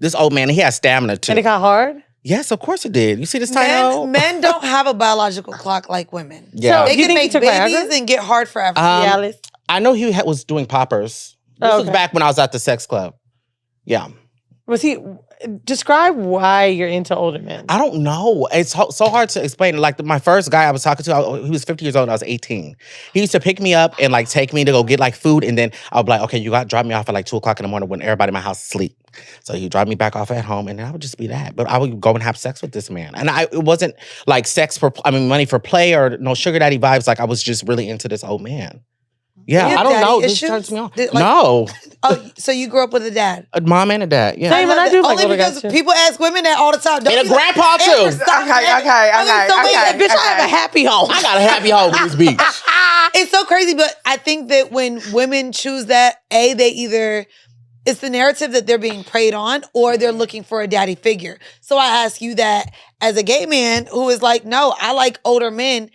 This old man, he had stamina too. And it got hard? Yes, of course it did. You see this tiny old? Men don't have a biological clock like women. Yeah. They Do you can think he make took babies Viagra? and get hard forever. Yeah, Alice. I know he was doing poppers. This was Okay. back when I was at the sex club. Yeah. Was he? Describe why you're into older men. I don't know. It's so hard to explain. Like my first guy I was talking to, he was 50 years old. I was 18. He used to pick me up and like take me to go get like food, and then I would be like, okay, you got to drop me off at like 2:00 in the morning when everybody in my house is asleep. So he'd drop me back off at home, and then I would just be that. But I would go and have sex with this man, and it wasn't like money for play or no sugar daddy vibes. Like I was just really into this old man. Yeah, You have I don't daddy know. This issues? turns me on. Like- No, Oh, so you grew up with a dad? a mom and a dad. Yeah. Same, and I do like Only older because guys too. people ask women that all the time. Don't And a you like grandpa, too. Amber, stop Okay, that. okay, I mean, okay, so wait, okay, bitch, I have a okay. happy home. I got a happy home in this beach. It's so crazy, but I think that when women choose that, it's the narrative that they're being preyed on, or they're looking for a daddy figure. So I ask you that as a gay man who is like, no, I like older men.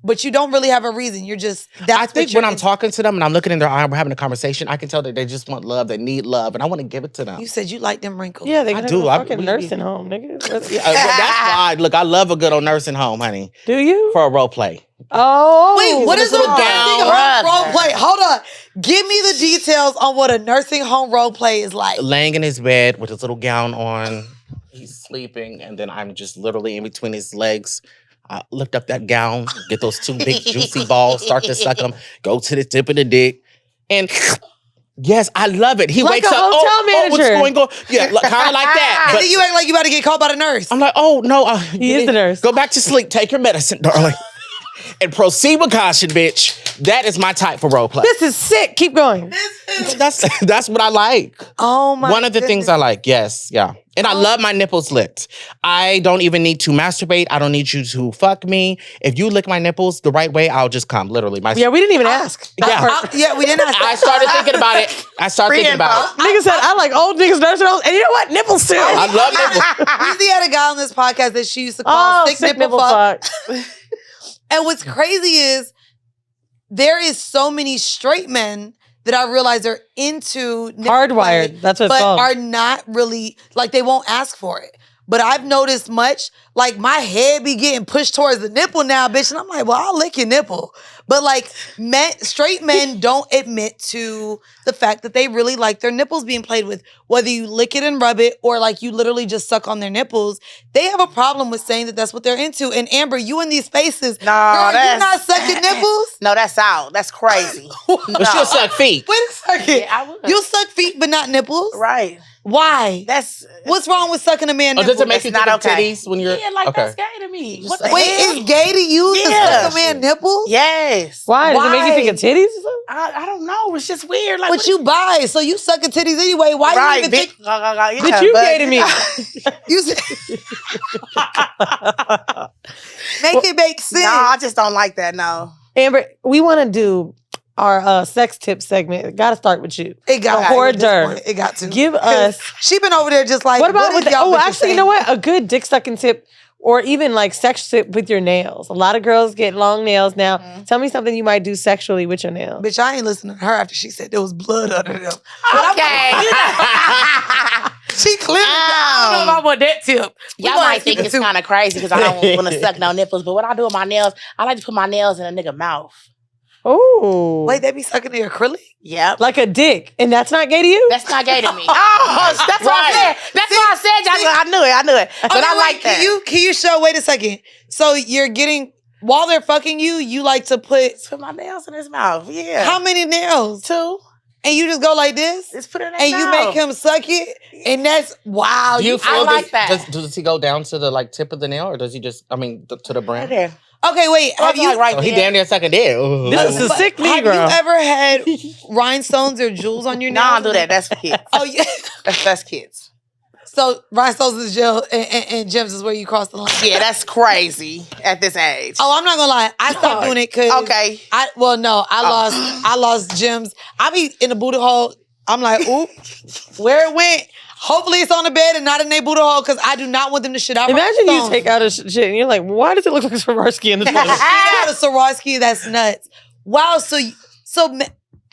but you don't really have a reason. You're just, I think when I'm talking to them and I'm looking in their eye and we're having a conversation, I can tell that they just want love, they need love, and I want to give it to them. You said you like them wrinkles. Yeah, they I got do. a fucking nursing home, nigga. Yeah, well, that's why. Look, I love a good old nursing home, honey. Do you? For a role play. Oh. Wait, what is a nursing home role play? Hold on. Give me the details on what a nursing home role play is like. Laying in his bed with his little gown on. He's sleeping, and then I'm just literally in between his legs. I lift up that gown, get those two big juicy balls, start to suck them, go to the tip of the dick, and yes, I love it. He like wakes a up, hotel manager. what's going on? Yeah, kind of like that. And But then you act like you about to get called by the nurse. I'm like, oh, no. He is the nurse. Go back to sleep. Take your medicine, darling. And proceed with caution, bitch. That is my type for role play. This is sick. Keep going. That's what I like. Oh my One of the things I like, yes, yeah. And I love my nipples licked. I don't even need to masturbate. I don't need you to fuck me. If you lick my nipples the right way, I'll just come, literally. Yeah, we didn't even ask. Yeah, we didn't ask. I started thinking about it. Nigga said, I like old niggas nursing homes. And you know what? Nipples too. I love nipples. Weezy had a guy on this podcast that she used to call sick nipple fuck. And what's crazy is there is so many straight men that I realize are into hardwired. That's what it's called. But are not really, like, they won't ask for it. But I've noticed much, like, my head be getting pushed towards the nipple now, bitch. And I'm like, well, I'll lick your nipple. But, like, straight men don't admit to the fact that they really like their nipples being played with. Whether you lick it and rub it or, like, you literally just suck on their nippels. They have a problem with saying that that's what they're into. And, Amber, you in these spaces, girl, you're not sucking nipples? No, that's out. That's crazy. But she'll suck feet. Wait a second. Yeah, I would. You suck feet but not nipples? Right. Why? What's wrong with sucking a man nipples? Does it make you think of titties when you're... Yeah, like okay. that's gay to me. Just What the saying. Wait, hell? it's gay to you to suck a man nipples? Yes. Why? Does it make you think of titties or something? I don't know. It's just weird. Like, But you buy, so you sucking titties anyway. Why you even think... Bitch, you gay to me. You said... Make it make sense. No, I just don't like that, no. Amber, we want to do our sex tip segment. Got to start with you. It got The to. hors At this d'oeuvre. point. It got to. Give us... She been over there just like... What about is with the... y'all Oh, bitches actually, you saying? know what? A good dick sucking tip or even like sex tip with your nails. A lot of girls get long nails now. Mm-hmm. Tell me something you might do sexually with your nails. Bitch, I ain't listening to her after she said there was blood under them. Okay. She clearly... I don't know if I want that tip. Y'all might think it's kind of crazy because I don't want to suck no nipples, but what I do with my nails, I like to put my nails in a nigga mouth. Oh. Wait, they be sucking the acrylic? Yep. Like a dick. And that's not gay to you? That's not gay to me. Oh, that's what I said. That's what I said. I knew it. But I like that. Can you show, wait a second. So you're getting, while they're fucking you like to put... Put my nails in his mouth, yeah. How many nails? 2. And you just go like this? Just put it in his And mouth. you make him suck it? And that's, wow. Do you feel I like that. Does he go down to the like tip of the nail, or does he just? I mean, to the brim? Right there. Okay, wait. Have Have you... like right Oh, he there. damn near sucking dick. Ooh. This is a sick Have Negro. you ever had rhinestones or jewels on your No, nails? I don't do that. That's for kids. Oh, yeah. That's kids. So rhinestones is gel and gems is where you cross the line. Yeah, that's crazy at this age. Oh, I'm not gonna lie. I stopped doing it because Okay. I lost gems. I be in the booty hole. I'm like, oop, where it went. Hopefully it's on the bed and not in their booty hole because I do not want them to shit out. Imagine my you stones. take out a shit and you're like, why does it look like Swarovski in the toilet? Get out of Swarovski. That's nuts. Wow. So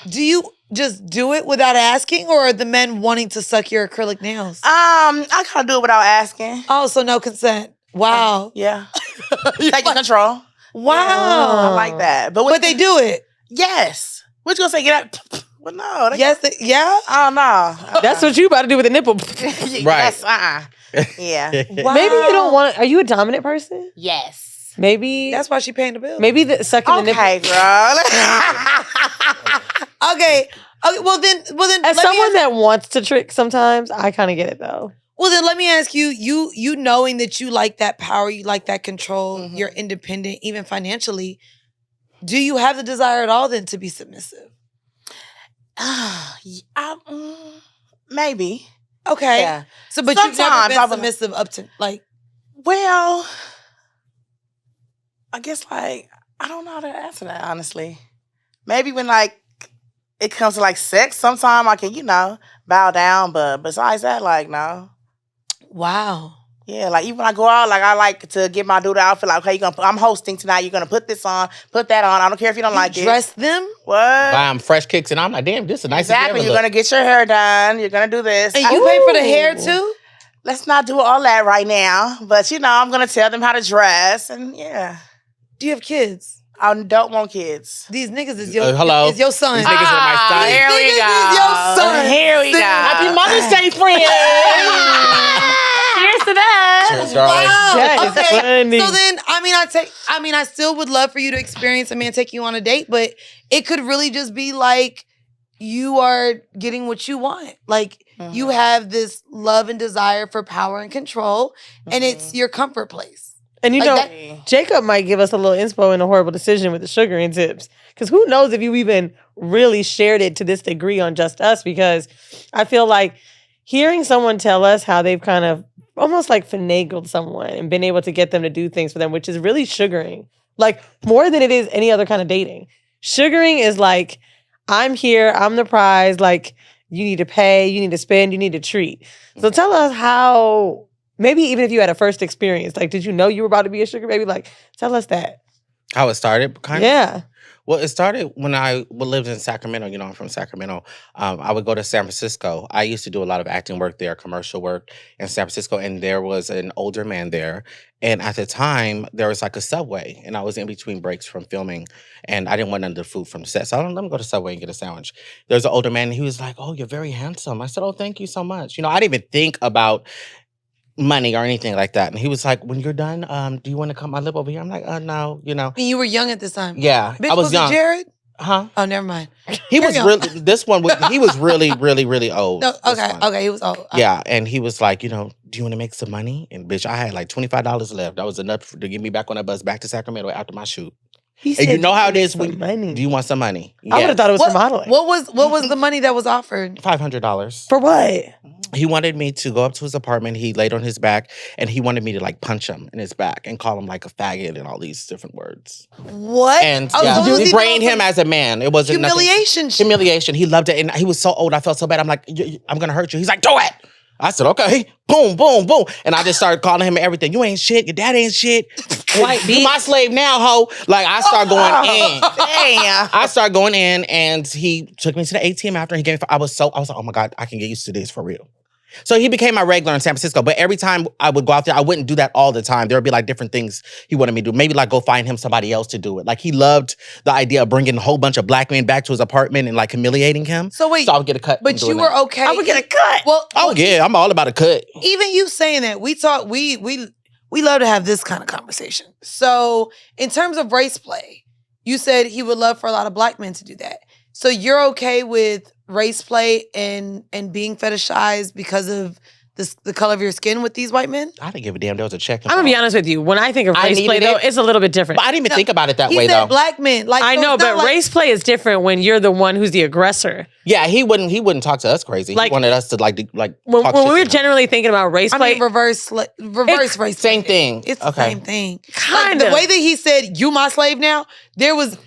do you just do it without asking, or are the men wanting to suck your acrylic nails? I kind of do it without asking. Oh, so no consent. Wow. Yeah. Taking control. Wow. I like that. But they do it. Yes. What you gonna say? Get out? Well, no. Yes. Yeah. Oh, no. That's what you about to do with a nipple. Right. Yeah. Wow. Maybe you don't want to. Are you a dominant person? Yes. Maybe. That's why she paying the bill. Maybe sucking the nipple. Okay, girl. Okay. Well then. As someone that wants to trick sometimes, I kind of get it though. Well, then let me ask you, you knowing that you like that power, you like that control, Mm-hmm. you're independent, even financially, do you have the desire at all then to be submissive? Maybe. Okay. Yeah. So, but you've never Sometimes I been would- submissive up to, like... Well, I guess, like, I don't know how to answer that, honestly. Maybe when, like, it comes to, like, sex, sometimes I can, bow down, but besides that, like, no. Wow. Yeah, like even when I go out, like I like to get my dude outfit. Like, okay, I'm hosting tonight. You're gonna put this on, put that on. I don't care if you don't like it. Dress them? What? Buy them fresh kicks, and I'm like, damn, this is the nicest Exactly. ever You're gonna get your hair done. You're gonna do this. And you pay for the hair too? Let's not do all that right now. But I'm gonna tell them how to dress, and yeah. Do you have kids? I don't want kids. These niggas is your hello. is your son. These niggas are my son. Here we These go. niggas is your son. Here we go. Happy Mother's Day, friends. Cheers to that. Cheers, girl. Wow. That is funny. So then, I still would love for you to experience a man taking you on a date, but it could really just be like you are getting what you want. Like you have this love and desire for power and control, and it's your comfort place. And you Like know, Jacob might give us a little inspo in a horrible decision with the sugaring tips. Because who knows if you even really shared it to this degree on Just Us, because I feel like hearing someone tell us how they've kind of almost like finagled someone and been able to get them to do things for them, which is really sugaring. Like more than it is any other kind of dating. Sugaring is like, I'm here, I'm the prize, like you need to pay, you need to spend, you need to treat. So tell us how, maybe even if you had a first experience, like did you know you were about to be a sugar baby? Like tell us that. How it started, kind of? Yeah. Well, it started when I lived in Sacramento. You know, I'm from Sacramento. I would go to San Francisco. I used to do a lot of acting work there, commercial work in San Francisco, and there was an older man there. And at the time, there was like a Subway, and I was in between breaks from filming, and I didn't want none of the food from the set. So let me go to Subway and get a sandwich. There's an older man, and he was like, "Oh, you're very handsome." I said, "Oh, thank you so much." You know, I didn't even think about money or anything like that. And he was like, "When you're done, do you want to cut my lip over here?" I'm like, "No," you know. And you were young at this time. Yeah, Bitch, I was young. It Jared? Huh? Oh, never mind. He was Carry on. really, this one, he was really, really, really old. No, this okay, one. okay, he was old. Yeah, and he was like, "You know, do you want to make some money?" And bitch, I had like $25 left. That was enough to get me back on that bus back to Sacramento after my shoot. And you know how it is when, money. do you want some money? I would have thought it was for modeling. What was the money that was offered? $500. For what? He wanted me to go up to his apartment. He laid on his back, and he wanted me to like punch him in his back and call him like a faggot and all these different words. What? And Oh, yeah, so was we he brained doing him as a man. It wasn't humiliation shit. Humiliation. He loved it, and he was so old. I felt so bad. I'm like, "I'm gonna hurt you." He's like, "Do it." I said, "Okay." Boom, boom, boom. And I just started calling him everything. "You ain't shit. Your dad ain't shit. You my slave now, ho." Like, I started going in. Damn. I started going in, and he took me to the ATM after he gave me. I was like, "Oh my God, I can get used to this for real." So he became my regular in San Francisco. But every time I would go out there, I wouldn't do that all the time. There would be like different things he wanted me to do. Maybe like go find him somebody else to do it. Like he loved the idea of bringing a whole bunch of black men back to his apartment and like humiliating him. So wait, so I would get a cut. but you were okay. I would get a cut. Well, Oh yeah, I'm all about a cut. even you saying that, we love to have this kind of conversation. So in terms of race play, you said he would love for a lot of black men to do that. So you're okay with race play and being fetishized because of the color of your skin with these white men? I didn't give a damn. There was a check. I'm gonna be honest with you. When I think of I race play, needed though, it. it's a little bit different. But I didn't even think about it that He way said though. black men. Like, I so know, it's not but like- race play is different when you're the one who's the aggressor. Yeah, he wouldn't talk to us crazy. Like- he wanted us to like When talk we shit were to him. generally thinking about race I play, mean, reverse race. Same play. thing. It's the Okay. same thing. Kind Like, of. the way that he said, "You my slave now," there was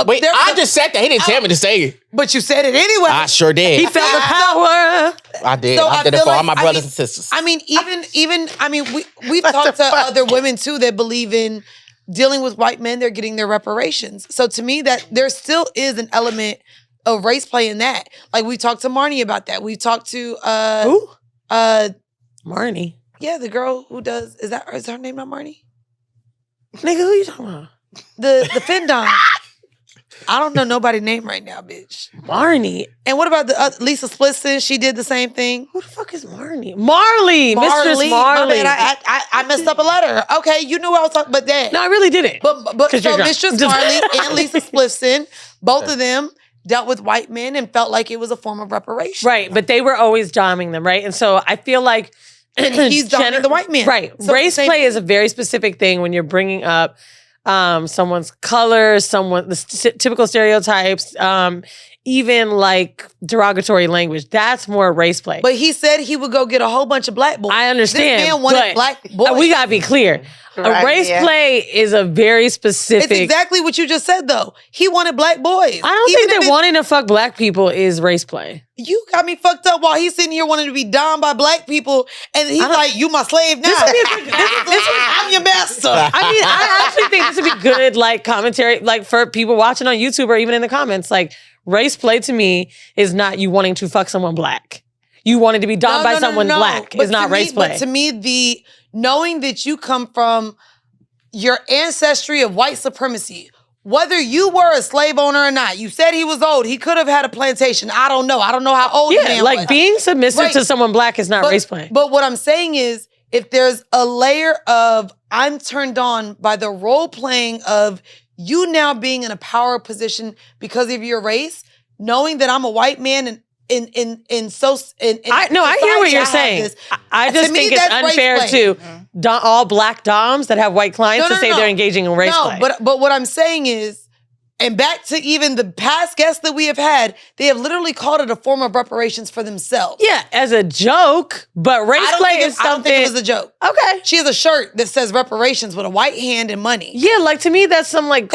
Wait, I just said that. He didn't tell me to say it. but you said it anyway. I sure did. he felt the power. I did. So I did it feel for all like- my I brothers mean- and sisters. I mean, we've talked to other women too that believe in dealing with white men. They're getting their reparations. So to me, that there still is an element of race play in that. Like we talked to Marnie about that. We talked to Who? Marnie. yeah, the girl who does is her name not Marnie? Nigga, who you talking about? The Fendon. I don't know nobody's name right now, bitch. Marnie. And what about the Lisa Splitson? She did the same thing. Who the fuck is Marnie? Mistress My Marley. bad, I messed up a letter. Okay, you knew what I was talking about that. No, I really didn't. But 'Cause so you're drunk. Mistress Marley and Lisa Splitson, both of them dealt with white men and felt like it was a form of reparation. Right, but they were always doming them, right? And so I feel like He's doming the white man. Right. So Race same play thing. is a very specific thing when you're bringing up someone's color, the typical stereotypes. even like derogatory language. That's more race play. But he said he would go get a whole bunch of black boys. I understand. This man wanted but black boys. We gotta be clear. Right, a race play is a very specific. It's exactly what you just said, though. He wanted black boys. I don't think that wanting to fuck black people is race play. You got me fucked up while he's sitting here wanting to be domed by black people, and he's like, "You my slave now. I'm your master." I mean, I actually think this would be good, like commentary, like for people watching on YouTube or even in the comments. Like, race play to me is not you wanting to fuck someone black. You wanting to be domed by someone black is not race play. But to me, knowing that you come from your ancestry of white supremacy, whether you were a slave owner or not, you said he was old. He could have had a plantation. I don't know. I don't know how old the man was. like being submissive to someone black is not race play. But what I'm saying is, if there's a layer of I'm turned on by the role playing of you now being in a power position because of your race, knowing that I'm a white man and I hear what you're saying. I just think it's unfair to all black doms that have white clients to say they're engaging in race play. But what I'm saying is, and back to even the past guests that we have had, they have literally called it a form of reparations for themselves. Yeah, as a joke, but race play is something. I don't think it was a joke. Okay. She has a shirt that says reparations with a white hand and money. Yeah, like to me, that's some like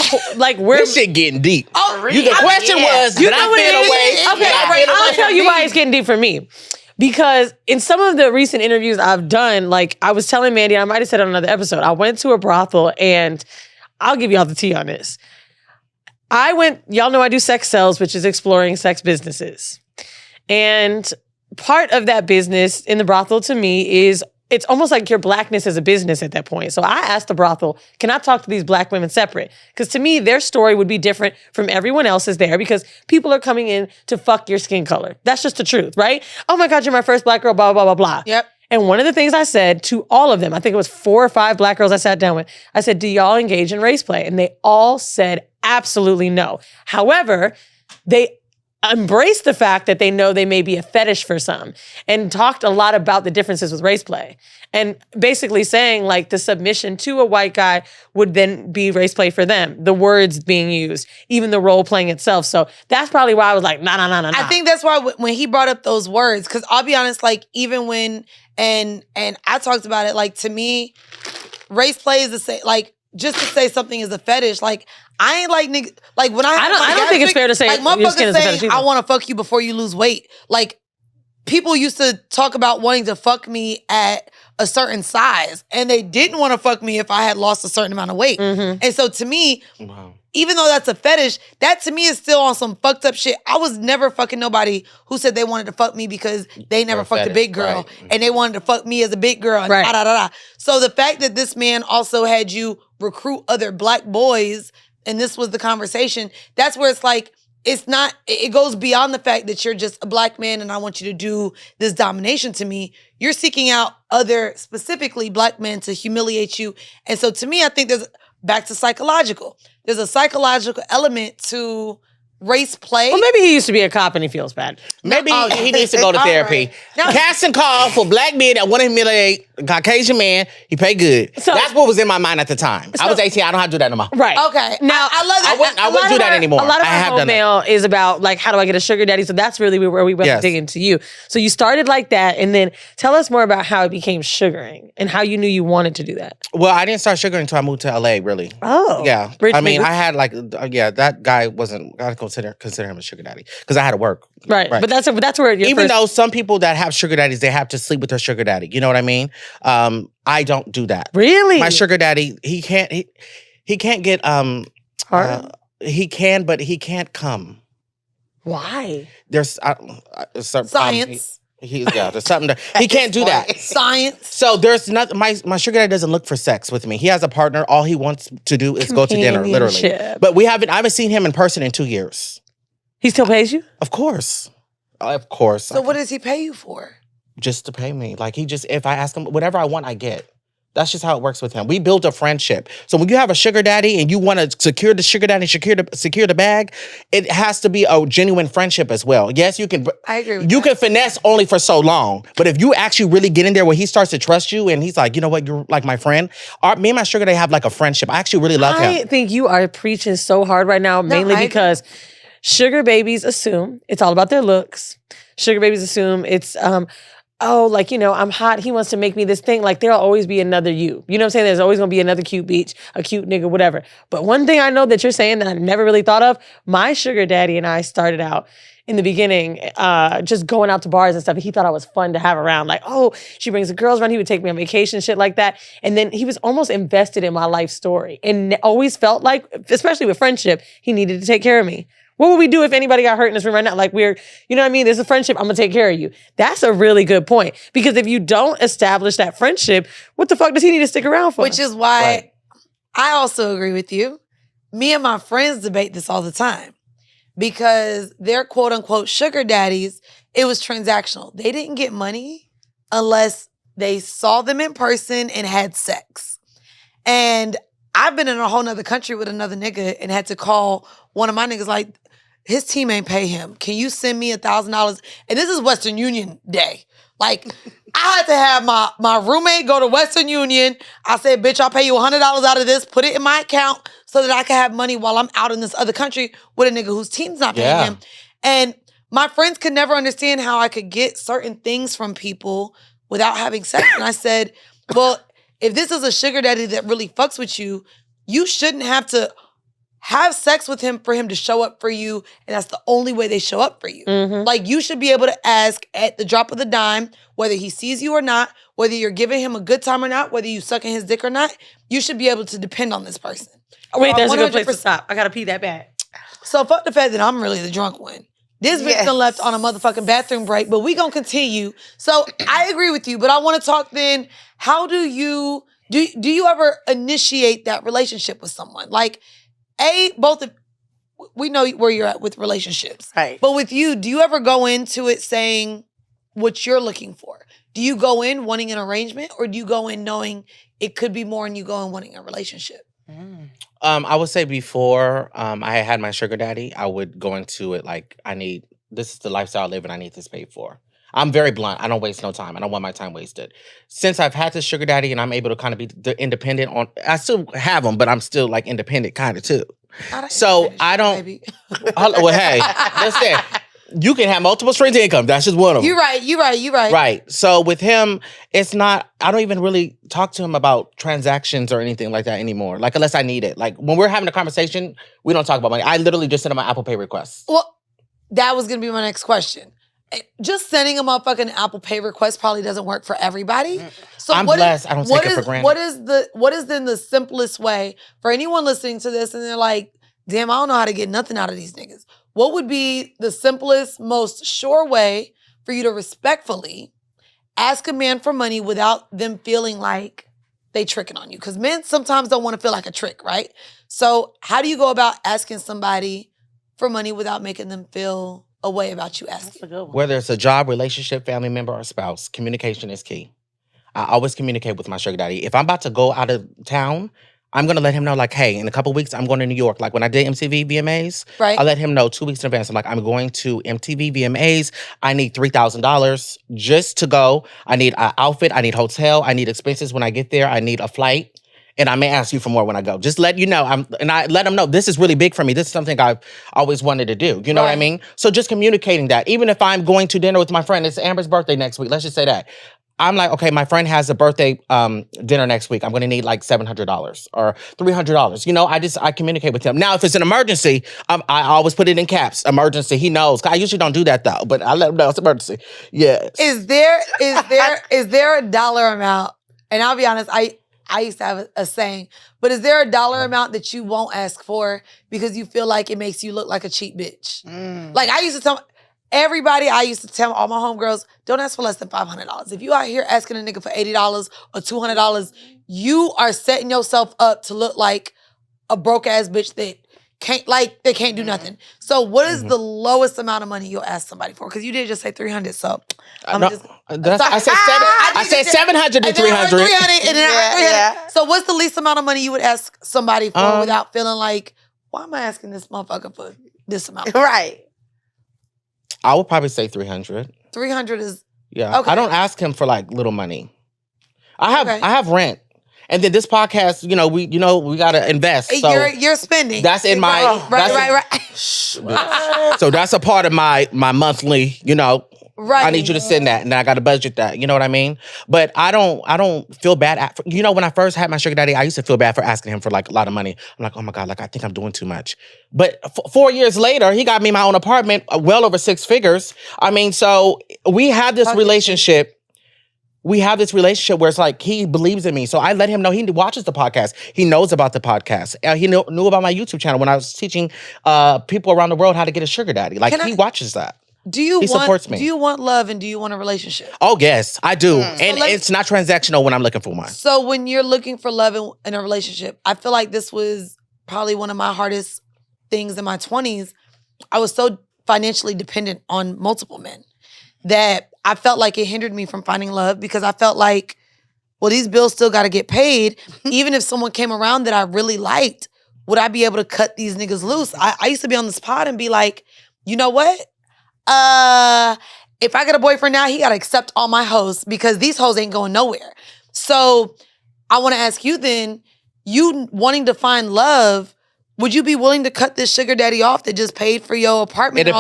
we're This shit getting deep. Oh, The question was, you did know I what it feel is? away? Okay, all right, I'll tell you why it's getting deep for me. Because in some of the recent interviews I've done, like I was telling Mandii, I might have said on another episode, I went to a brothel and I'll give y'all the tea on this. Y'all know I do sex sales, which is exploring sex businesses. And part of that business in the brothel to me is it's almost like your blackness as a business at that point. So I asked the brothel, can I talk to these black women separate? Because to me, their story would be different from everyone else's there because people are coming in to fuck your skin color. That's just the truth, right? Oh my God, you're my first black girl, blah, blah, blah, blah. Yep. And one of the things I said to all of them, I think it was 4 or 5 black girls I sat down with, I said, do y'all engage in race play? And they all said absolutely no. However, they embraced the fact that they know they may be a fetish for some and talked a lot about the differences with race play. And basically saying like the submission to a white guy would then be race play for them. The words being used, even the role playing itself. So that's probably why I was like, nah. I think that's why when he brought up those words, because I'll be honest, like even when, and I talked about it, like to me, race play is the same, like just to say something is a fetish, like I ain't like nigga, like when I don't think it's fair to say like your skin motherfuckers is a fetish say either. I want to fuck you before you lose weight. Like people used to talk about wanting to fuck me at a certain size, and they didn't want to fuck me if I had lost a certain amount of weight. Mm-hmm. And so to me, even though that's a fetish, that to me is still on some fucked up shit. I was never fucking nobody who said they wanted to fuck me because they never fucked a big girl, and they wanted to fuck me as a big girl. And da. So the fact that this man also had you recruit other black boys, and this was the conversation, that's where it's like, it's not, it goes beyond the fact that you're just a black man and I want you to do this domination to me. You're seeking out other, specifically black men, to humiliate you. And so to me, I think back to psychological. There's a psychological element to race play. Well, maybe he used to be a cop and he feels bad. Maybe he needs to go to therapy. Now, Casting call for black men that want to humiliate a Caucasian man. He pay good. So- That's what was in my mind at the time. I was 18. I don't have to do that no more. Right. Okay. Now, I love that. I wouldn't do that anymore. A lot of I our have home done that. mail is about like, how do I get a sugar daddy? So that's really where we went to dig into you. So you started like that, and then tell us more about how it became sugaring and how you knew you wanted to do that. Well, I didn't start sugaring until I moved to LA, really. Oh. Yeah. Rich I mean, nigga. I had like, that guy wasn't, I consider him a sugar daddy because I had to work. Right. But that's where your Even though some people that have sugar daddies, they have to sleep with their sugar daddy. You know what I mean? I don't do that. Really? My sugar daddy, he can't get, Hard? he can, but he can't come. Why? There's certain Science. There's something that he can't do that. Science. So there's nothing. My sugar daddy doesn't look for sex with me. He has a partner. All he wants to do is go to dinner, literally. Companionship. But I haven't seen him in person in 2 years. He still pays you? Of course. Of course. So what does he pay you for? Just to pay me. Like if I ask him whatever I want, I get. That's just how it works with him. We built a friendship. So when you have a sugar daddy and you want to secure the sugar daddy, secure the bag, it has to be a genuine friendship as well. Yes, you can. I agree with you that. can finesse only for so long, but if you actually really get in there where he starts to trust you and he's like, you know what, you're like my friend. Me and my sugar daddy have like a friendship. I actually really love him. I think you are preaching so hard right now, mainly I agree. because sugar babies assume it's all about their looks. Sugar babies assume it's, I'm hot. He wants to make me this thing. Like, there'll always be another you. You know what I'm saying? There's always going to be another cute bitch, a cute nigga, whatever. But one thing I know that you're saying that I never really thought of, my sugar daddy and I started out in the beginning, just going out to bars and stuff. And he thought I was fun to have around. Like, oh, she brings the girls around. He would take me on vacation, shit like that. And then he was almost invested in my life story and always felt like, especially with friendship, he needed to take care of me. What would we do if anybody got hurt in this room right now? Like, you know what I mean? There's a friendship. I'm going to take care of you. That's a really good point. Because if you don't establish that friendship, what the fuck does he need to stick around for? Which is why I also agree with you. Me and my friends debate this all the time. Because their quote unquote sugar daddies, it was transactional. They didn't get money unless they saw them in person and had sex. And I've been in a whole nother country with another nigga and had to call one of my niggas like, his team ain't pay him. Can you send me $1,000? And this is Western Union day. Like, I had to have my roommate go to Western Union. I said, bitch, I'll pay you $100 out of this. Put it in my account so that I can have money while I'm out in this other country with a nigga whose team's not paying him. And my friends could never understand how I could get certain things from people without having sex. And I said, well, if this is a sugar daddy that really fucks with you, you shouldn't have to have sex with him for him to show up for you, and that's the only way they show up for you. Mm-hmm. Like, you should be able to ask at the drop of the dime, whether he sees you or not, whether you're giving him a good time or not, whether you sucking his dick or not, you should be able to depend on this person. Oh, wait, there's a good place to stop. I gotta pee that bad. So fuck the fact that I'm really the drunk one. This bitch done left on a motherfucking bathroom break, but we gonna continue. So I agree with you, but I wanna talk then, how do you ever initiate that relationship with someone? Like, we know where you're at with relationships. Right. But with you, do you ever go into it saying what you're looking for? Do you go in wanting an arrangement, or do you go in knowing it could be more and you go in wanting a relationship? I would say before I had my sugar daddy, I would go into it like, this is the lifestyle I live and I need this paid for. I'm very blunt. I don't waste no time. I don't want my time wasted. Since I've had this sugar daddy and I'm able to kind of be independent I still have them, but I'm still like independent kind of too. So I don't, well, hey, listen, you can have multiple streams of income. That's just one of them. You're right. Right. So with him, it's not, I don't even really talk to him about transactions or anything like that anymore. Like, unless I need it. Like, when we're having a conversation, we don't talk about money. I literally just send him my Apple Pay requests. Well, that was going to be my next question. Just sending a motherfucking Apple Pay request probably doesn't work for everybody. So I'm blessed. I don't take it for granted. What is then the simplest way for anyone listening to this and they're like, damn, I don't know how to get nothing out of these niggas. What would be the simplest, most sure way for you to respectfully ask a man for money without them feeling like they tricking on you? Because men sometimes don't want to feel like a trick, right? So how do you go about asking somebody for money without making them feel a way about you asking? That's a good one. Whether it's a job, relationship, family member, or spouse, communication is key. I always communicate with my sugar daddy. If I'm about to go out of town, I'm going to let him know, like, hey, in a couple weeks, I'm going to New York. Like, when I did MTV VMAs, right. I let him know 2 weeks in advance. I'm like, I'm going to MTV VMAs. I need $3,000 just to go. I need an outfit. I need hotel. I need expenses when I get there. I need a flight. And I may ask you for more when I go. Just let you know. I let him know, this is really big for me. This is something I've always wanted to do. You know what I mean? So just communicating that. Even if I'm going to dinner with my friend, it's Amber's birthday next week. Let's just say that. I'm like, okay, my friend has a birthday dinner next week. I'm going to need like $700 or $300. You know, I communicate with him. Now, if it's an emergency, I always put it in caps. Emergency. He knows. I usually don't do that though, but I let him know it's emergency. Yes. Is there a dollar amount? And I'll be honest, I used to have a saying, but is there a dollar amount that you won't ask for because you feel like it makes you look like a cheap bitch? Like, I used to tell everybody, all my homegirls, don't ask for less than $500. If you out here asking a nigga for $80 or $200, you are setting yourself up to look like a broke ass bitch that can't do nothing. So what is the lowest amount of money you'll ask somebody for? Because you did just say 300, so I said 700 to 300. 300 and then 300. So what's the least amount of money you would ask somebody for without feeling like, why am I asking this motherfucker for this amount? Right. I would probably say 300. 300 is yeah. Okay. I don't ask him for like little money. I have rent. And then this podcast, we gotta invest. So you're spending. that's in my right. So that's a part of my monthly, Right. I need you to send that, and I got to budget that. You know what I mean? But I don't feel bad. When I first had my sugar daddy, I used to feel bad for asking him for like a lot of money. I'm like, oh my God, like I think I'm doing too much. But 4 years later, he got me my own apartment, well over 6 figures. I mean, so we have this relationship. We have this relationship where it's like he believes in me. So I let him know he watches the podcast. He knows about the podcast. He knew about my YouTube channel when I was teaching people around the world how to get a sugar daddy. Like he watches that. He supports me. Do you want love and do you want a relationship? Oh, yes, I do. And it's not transactional when I'm looking for one. So when you're looking for love in a relationship, I feel like this was probably one of my hardest things in my 20s. I was so financially dependent on multiple men that I felt like it hindered me from finding love because I felt like, well, these bills still got to get paid. Even if someone came around that I really liked, would I be able to cut these niggas loose? I used to be on this pod and be like, you know what? If I get a boyfriend now, he got to accept all my hoes because these hoes ain't going nowhere. So I want to ask you then, you wanting to find love, would you be willing to cut this sugar daddy off that just paid for your apartment? It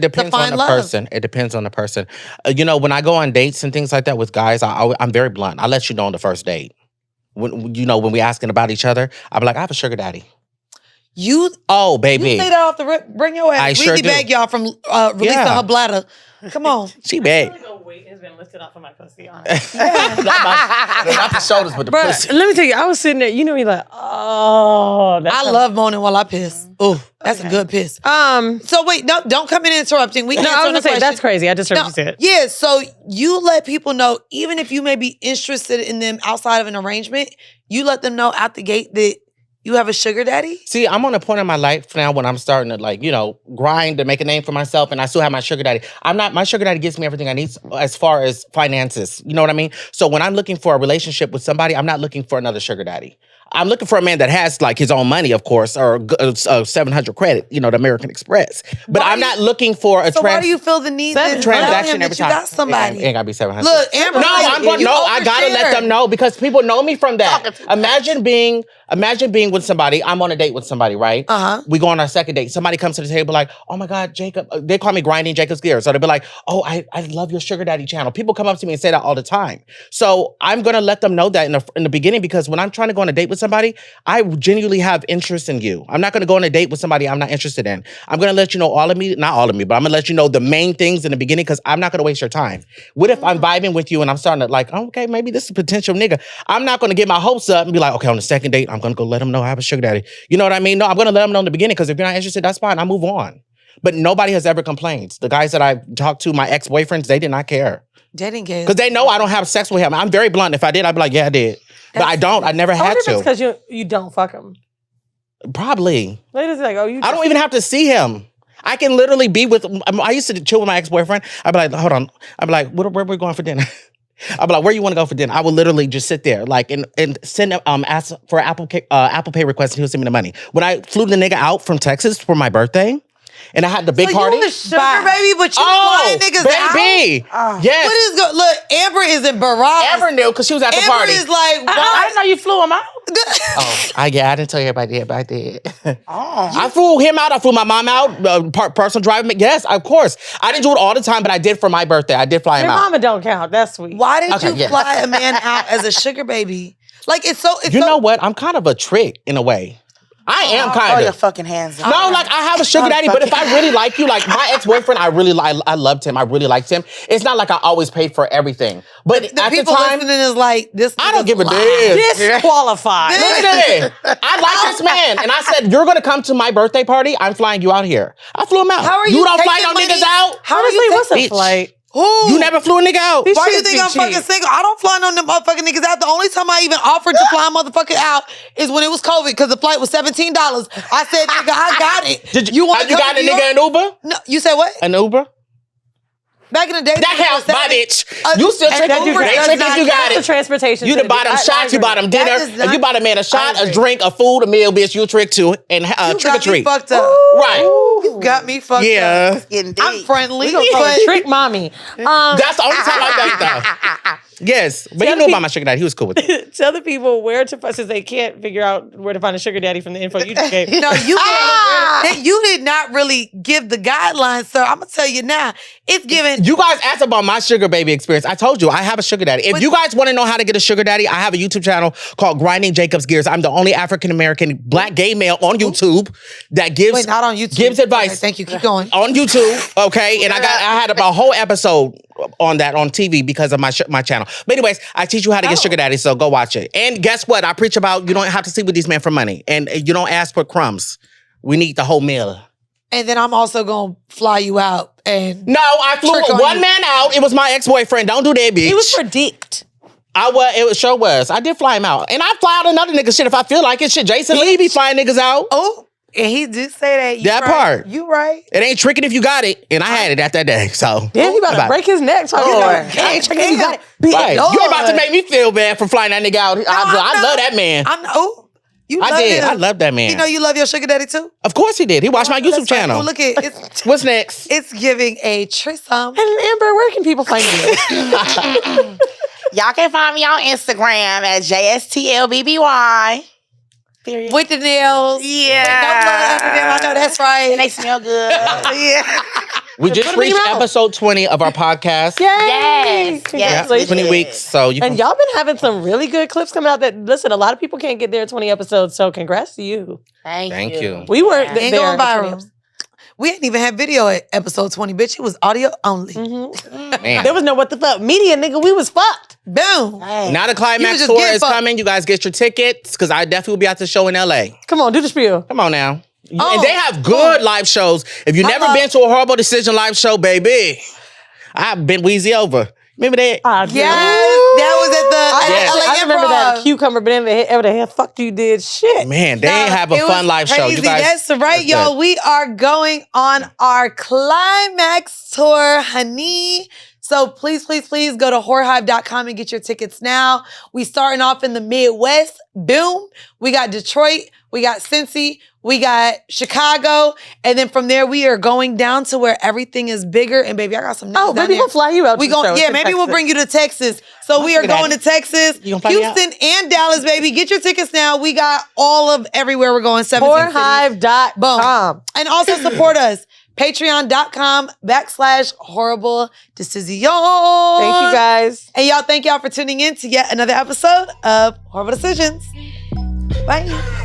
depends on the person. It depends on the person. When I go on dates and things like that with guys, I'm very blunt. I let you know on the first date. When we asking about each other, I'm like, I have a sugar daddy. Oh, baby. You say that off the rip. Bring your ass. I sure do. Bag y'all from releasing her bladder. Come on. She bad. I feel like a weight has been lifted off of my pussy, honestly. Not the shoulders, but the pussy. Let me tell you, I was sitting there, you're like, oh. I love moaning while I piss. Oh, that's a good piss. So wait, no, don't come in interrupting. We I was going to say, that's crazy. I just heard you say it. Yeah, so you let people know, even if you may be interested in them outside of an arrangement, you let them know out the gate that you have a sugar daddy? See, I'm on a point in my life now when I'm starting to grind to make a name for myself, and I still have my sugar daddy. My sugar daddy gives me everything I need as far as finances. You know what I mean? So when I'm looking for a relationship with somebody, I'm not looking for another sugar daddy. I'm looking for a man that has like his own money, of course, or 700 credit, the American Express. But I'm not looking for a why do you feel the need to transaction every time? You got somebody. It ain't gotta be 700. Look, Amber, I gotta let them know because people know me from that. Imagine being with somebody. I'm on a date with somebody, right? We go on our second date. Somebody comes to the table like, oh my God, Jacob. They call me Grinding Jacob's Gears. So they'll be like, oh, I love your sugar daddy channel. People come up to me and say that all the time. So I'm gonna let them know that in the beginning because when I'm trying to go on a date with somebody, I genuinely have interest in you. I'm not going to go on a date with somebody I'm not interested in. I'm going to let you know not all of me, but I'm going to let you know the main things in the beginning because I'm not going to waste your time. What if I'm vibing with you and I'm starting to like, okay, maybe this is a potential nigga. I'm not going to get my hopes up and be like, okay, on the second date, I'm going to go let him know I have a sugar daddy. You know what I mean? No, I'm going to let them know in the beginning because if you're not interested, that's fine. I move on. But nobody has ever complained. The guys that I've talked to, my ex-boyfriends, they did not care. They didn't care. Because they know I don't have sex with him. I'm very blunt. If I did, I'd be like, yeah, I did. But I don't. I never had to. Because you don't fuck him. Probably. Like, I don't even have to see him. I can literally be with. I used to chill with my ex-boyfriend. I'd be like, hold on. I'd be like, where are we going for dinner? I'd be like, where you want to go for dinner? I would literally just sit there, like, and send ask for Apple Pay request, and he'll send me the money. When I flew the nigga out from Texas for my birthday. And I had the big party. You the sugar baby, but you flying niggas baby. out? Yes. What is look, Amber is embarrassed. Amber knew because she was at the party. Amber is like, I didn't know you flew him out. I didn't tell you everybody did, but I did. I flew him out. I flew my mom out. Personal driving. Yes, of course. I didn't do it all the time, but I did for my birthday. I did fly him out. Your mama don't count. That's sweet. Why did you fly a man out as a sugar baby? Like you know what? I'm kind of a trick in a way. I am kind of. Throw your fucking hands up. No, like I have a sugar daddy, but if I really like you, like my ex-boyfriend, I loved him. I really liked him. It's not like I always paid for everything. But the at people the time, listening is like, this I don't give a damn. Disqualified. Listen, I like this man. And I said, you're going to come to my birthday party. I'm flying you out here. I flew him out. How are you don't fly no niggas out? Honestly, what's a flight? Who? You never flew a nigga out. Why do you think I'm fucking single? I don't fly no motherfucking niggas out. The only time I even offered to fly a motherfucker out is when it was COVID because the flight was $17. I said, nigga, I got it. Have you got a nigga in Uber? No, you said what? An Uber? Back in the day, that counts, my bitch. You still trick if you got it. Transportation. You done bought him shots, you bought him dinner. If you bought a man a shot, a drink, a food, a meal, bitch, you trick too. And trick or treat. You got me fucked up. Right. You got me fucked up. Indeed. I'm friendly. We gonna call it trick mommy. That's the only time I done that. Yes, but he Tell knew me- about my sugar daddy. He was cool with it. Tell the people where to since they can't figure out where to find a sugar daddy from the info you just gave. No, you did not really give the guidelines, sir. I'm gonna tell you now. It's given. You guys asked about my sugar baby experience. I told you I have a sugar daddy. If you guys want to know how to get a sugar daddy, I have a YouTube channel called Grinding Jacob's Gears. I'm the only African American black gay male on YouTube that gives Wait, not on YouTube. gives advice. Okay, thank you. Keep going. On YouTube, okay, and I had about a whole episode on that on TV because of my channel. But anyways, I teach you how to get sugar daddy, so go watch it. And guess what? I preach about you don't have to sleep with these men for money, and you don't ask for crumbs. We need the whole meal. And then I'm also gonna fly you out and No, I flew Trick on one you. man out. It was my ex-boyfriend. Don't do that, bitch. He was predict. It sure was. I did fly him out, and I fly out another nigga shit if I feel like it. Shit, Jason Lee be flying niggas out. oh, and he did say that. You That right. part. You right. It ain't tricking if you got it, and I had it at that day. So Damn, he about to break his neck. So Lord. Hey, check it, you got it. Right. Lord. You ain't about to make me feel bad for flying that nigga out. I love that man. You I love did. him. I love that man. You know you love your sugar daddy too? Of course he did. He watched my YouTube That's right. channel. Oh, look at it's What's next? it's giving a threesome. And Amber, where can people find you? Y'all can find me on Instagram at JSTLBBY. Period. With the nails. Yeah. No blood under them. I know that's right. And they smell good. Yeah. We just put 'em in reached your mouth. episode 20 of our podcast. Yay! Yes. Congratulations. 20 weeks. So you And can, y'all been having some really good clips coming out that, listen, a lot of people can't get their 20 episodes, so congrats to you. Thank you. We weren't Ain't there. going at the 20 viral. episodes. We didn't even have video at episode 20, bitch. It was audio only. man. There was no what the fuck media, nigga. We was fucked. Boom. Hey. Now the You climax just tour get is fucked. coming. You guys get your tickets because I definitely will be at the show in LA. Come on, do the spiel. Come on now. Oh, And they have good live shows. If you've never Hello. been to a Horrible Decision live show, baby, I've been Weezy over. Remember that? I Yes, that was at the Yes. LA I remember that Improv. cucumber banana head. Ever the hell fuck you did shit. Man, they No, have a it fun was live show. You crazy. guys, That's right, good. y'all. We are going on our climax tour, honey. So please, please, please go to whorehive.com and get your tickets now. We starting off in the Midwest. Boom. We got Detroit. We got Cincy. We got Chicago. And then from there, we are going down to where everything is bigger. And baby, I got some niggas Oh, down baby, there. we'll fly you out. We to the going, show yeah, in maybe we'll Texas. bring you to Texas. So we are look at going that. to Texas, You gonna fly me out? Houston, and Dallas, baby. Get your tickets now. We got all of everywhere we're going. 17 cities. Whorehive.com. And also support us. Patreon.com/horrible decision. Thank you guys. And y'all, thank y'all for tuning in to yet another episode of Horrible Decisions. Bye.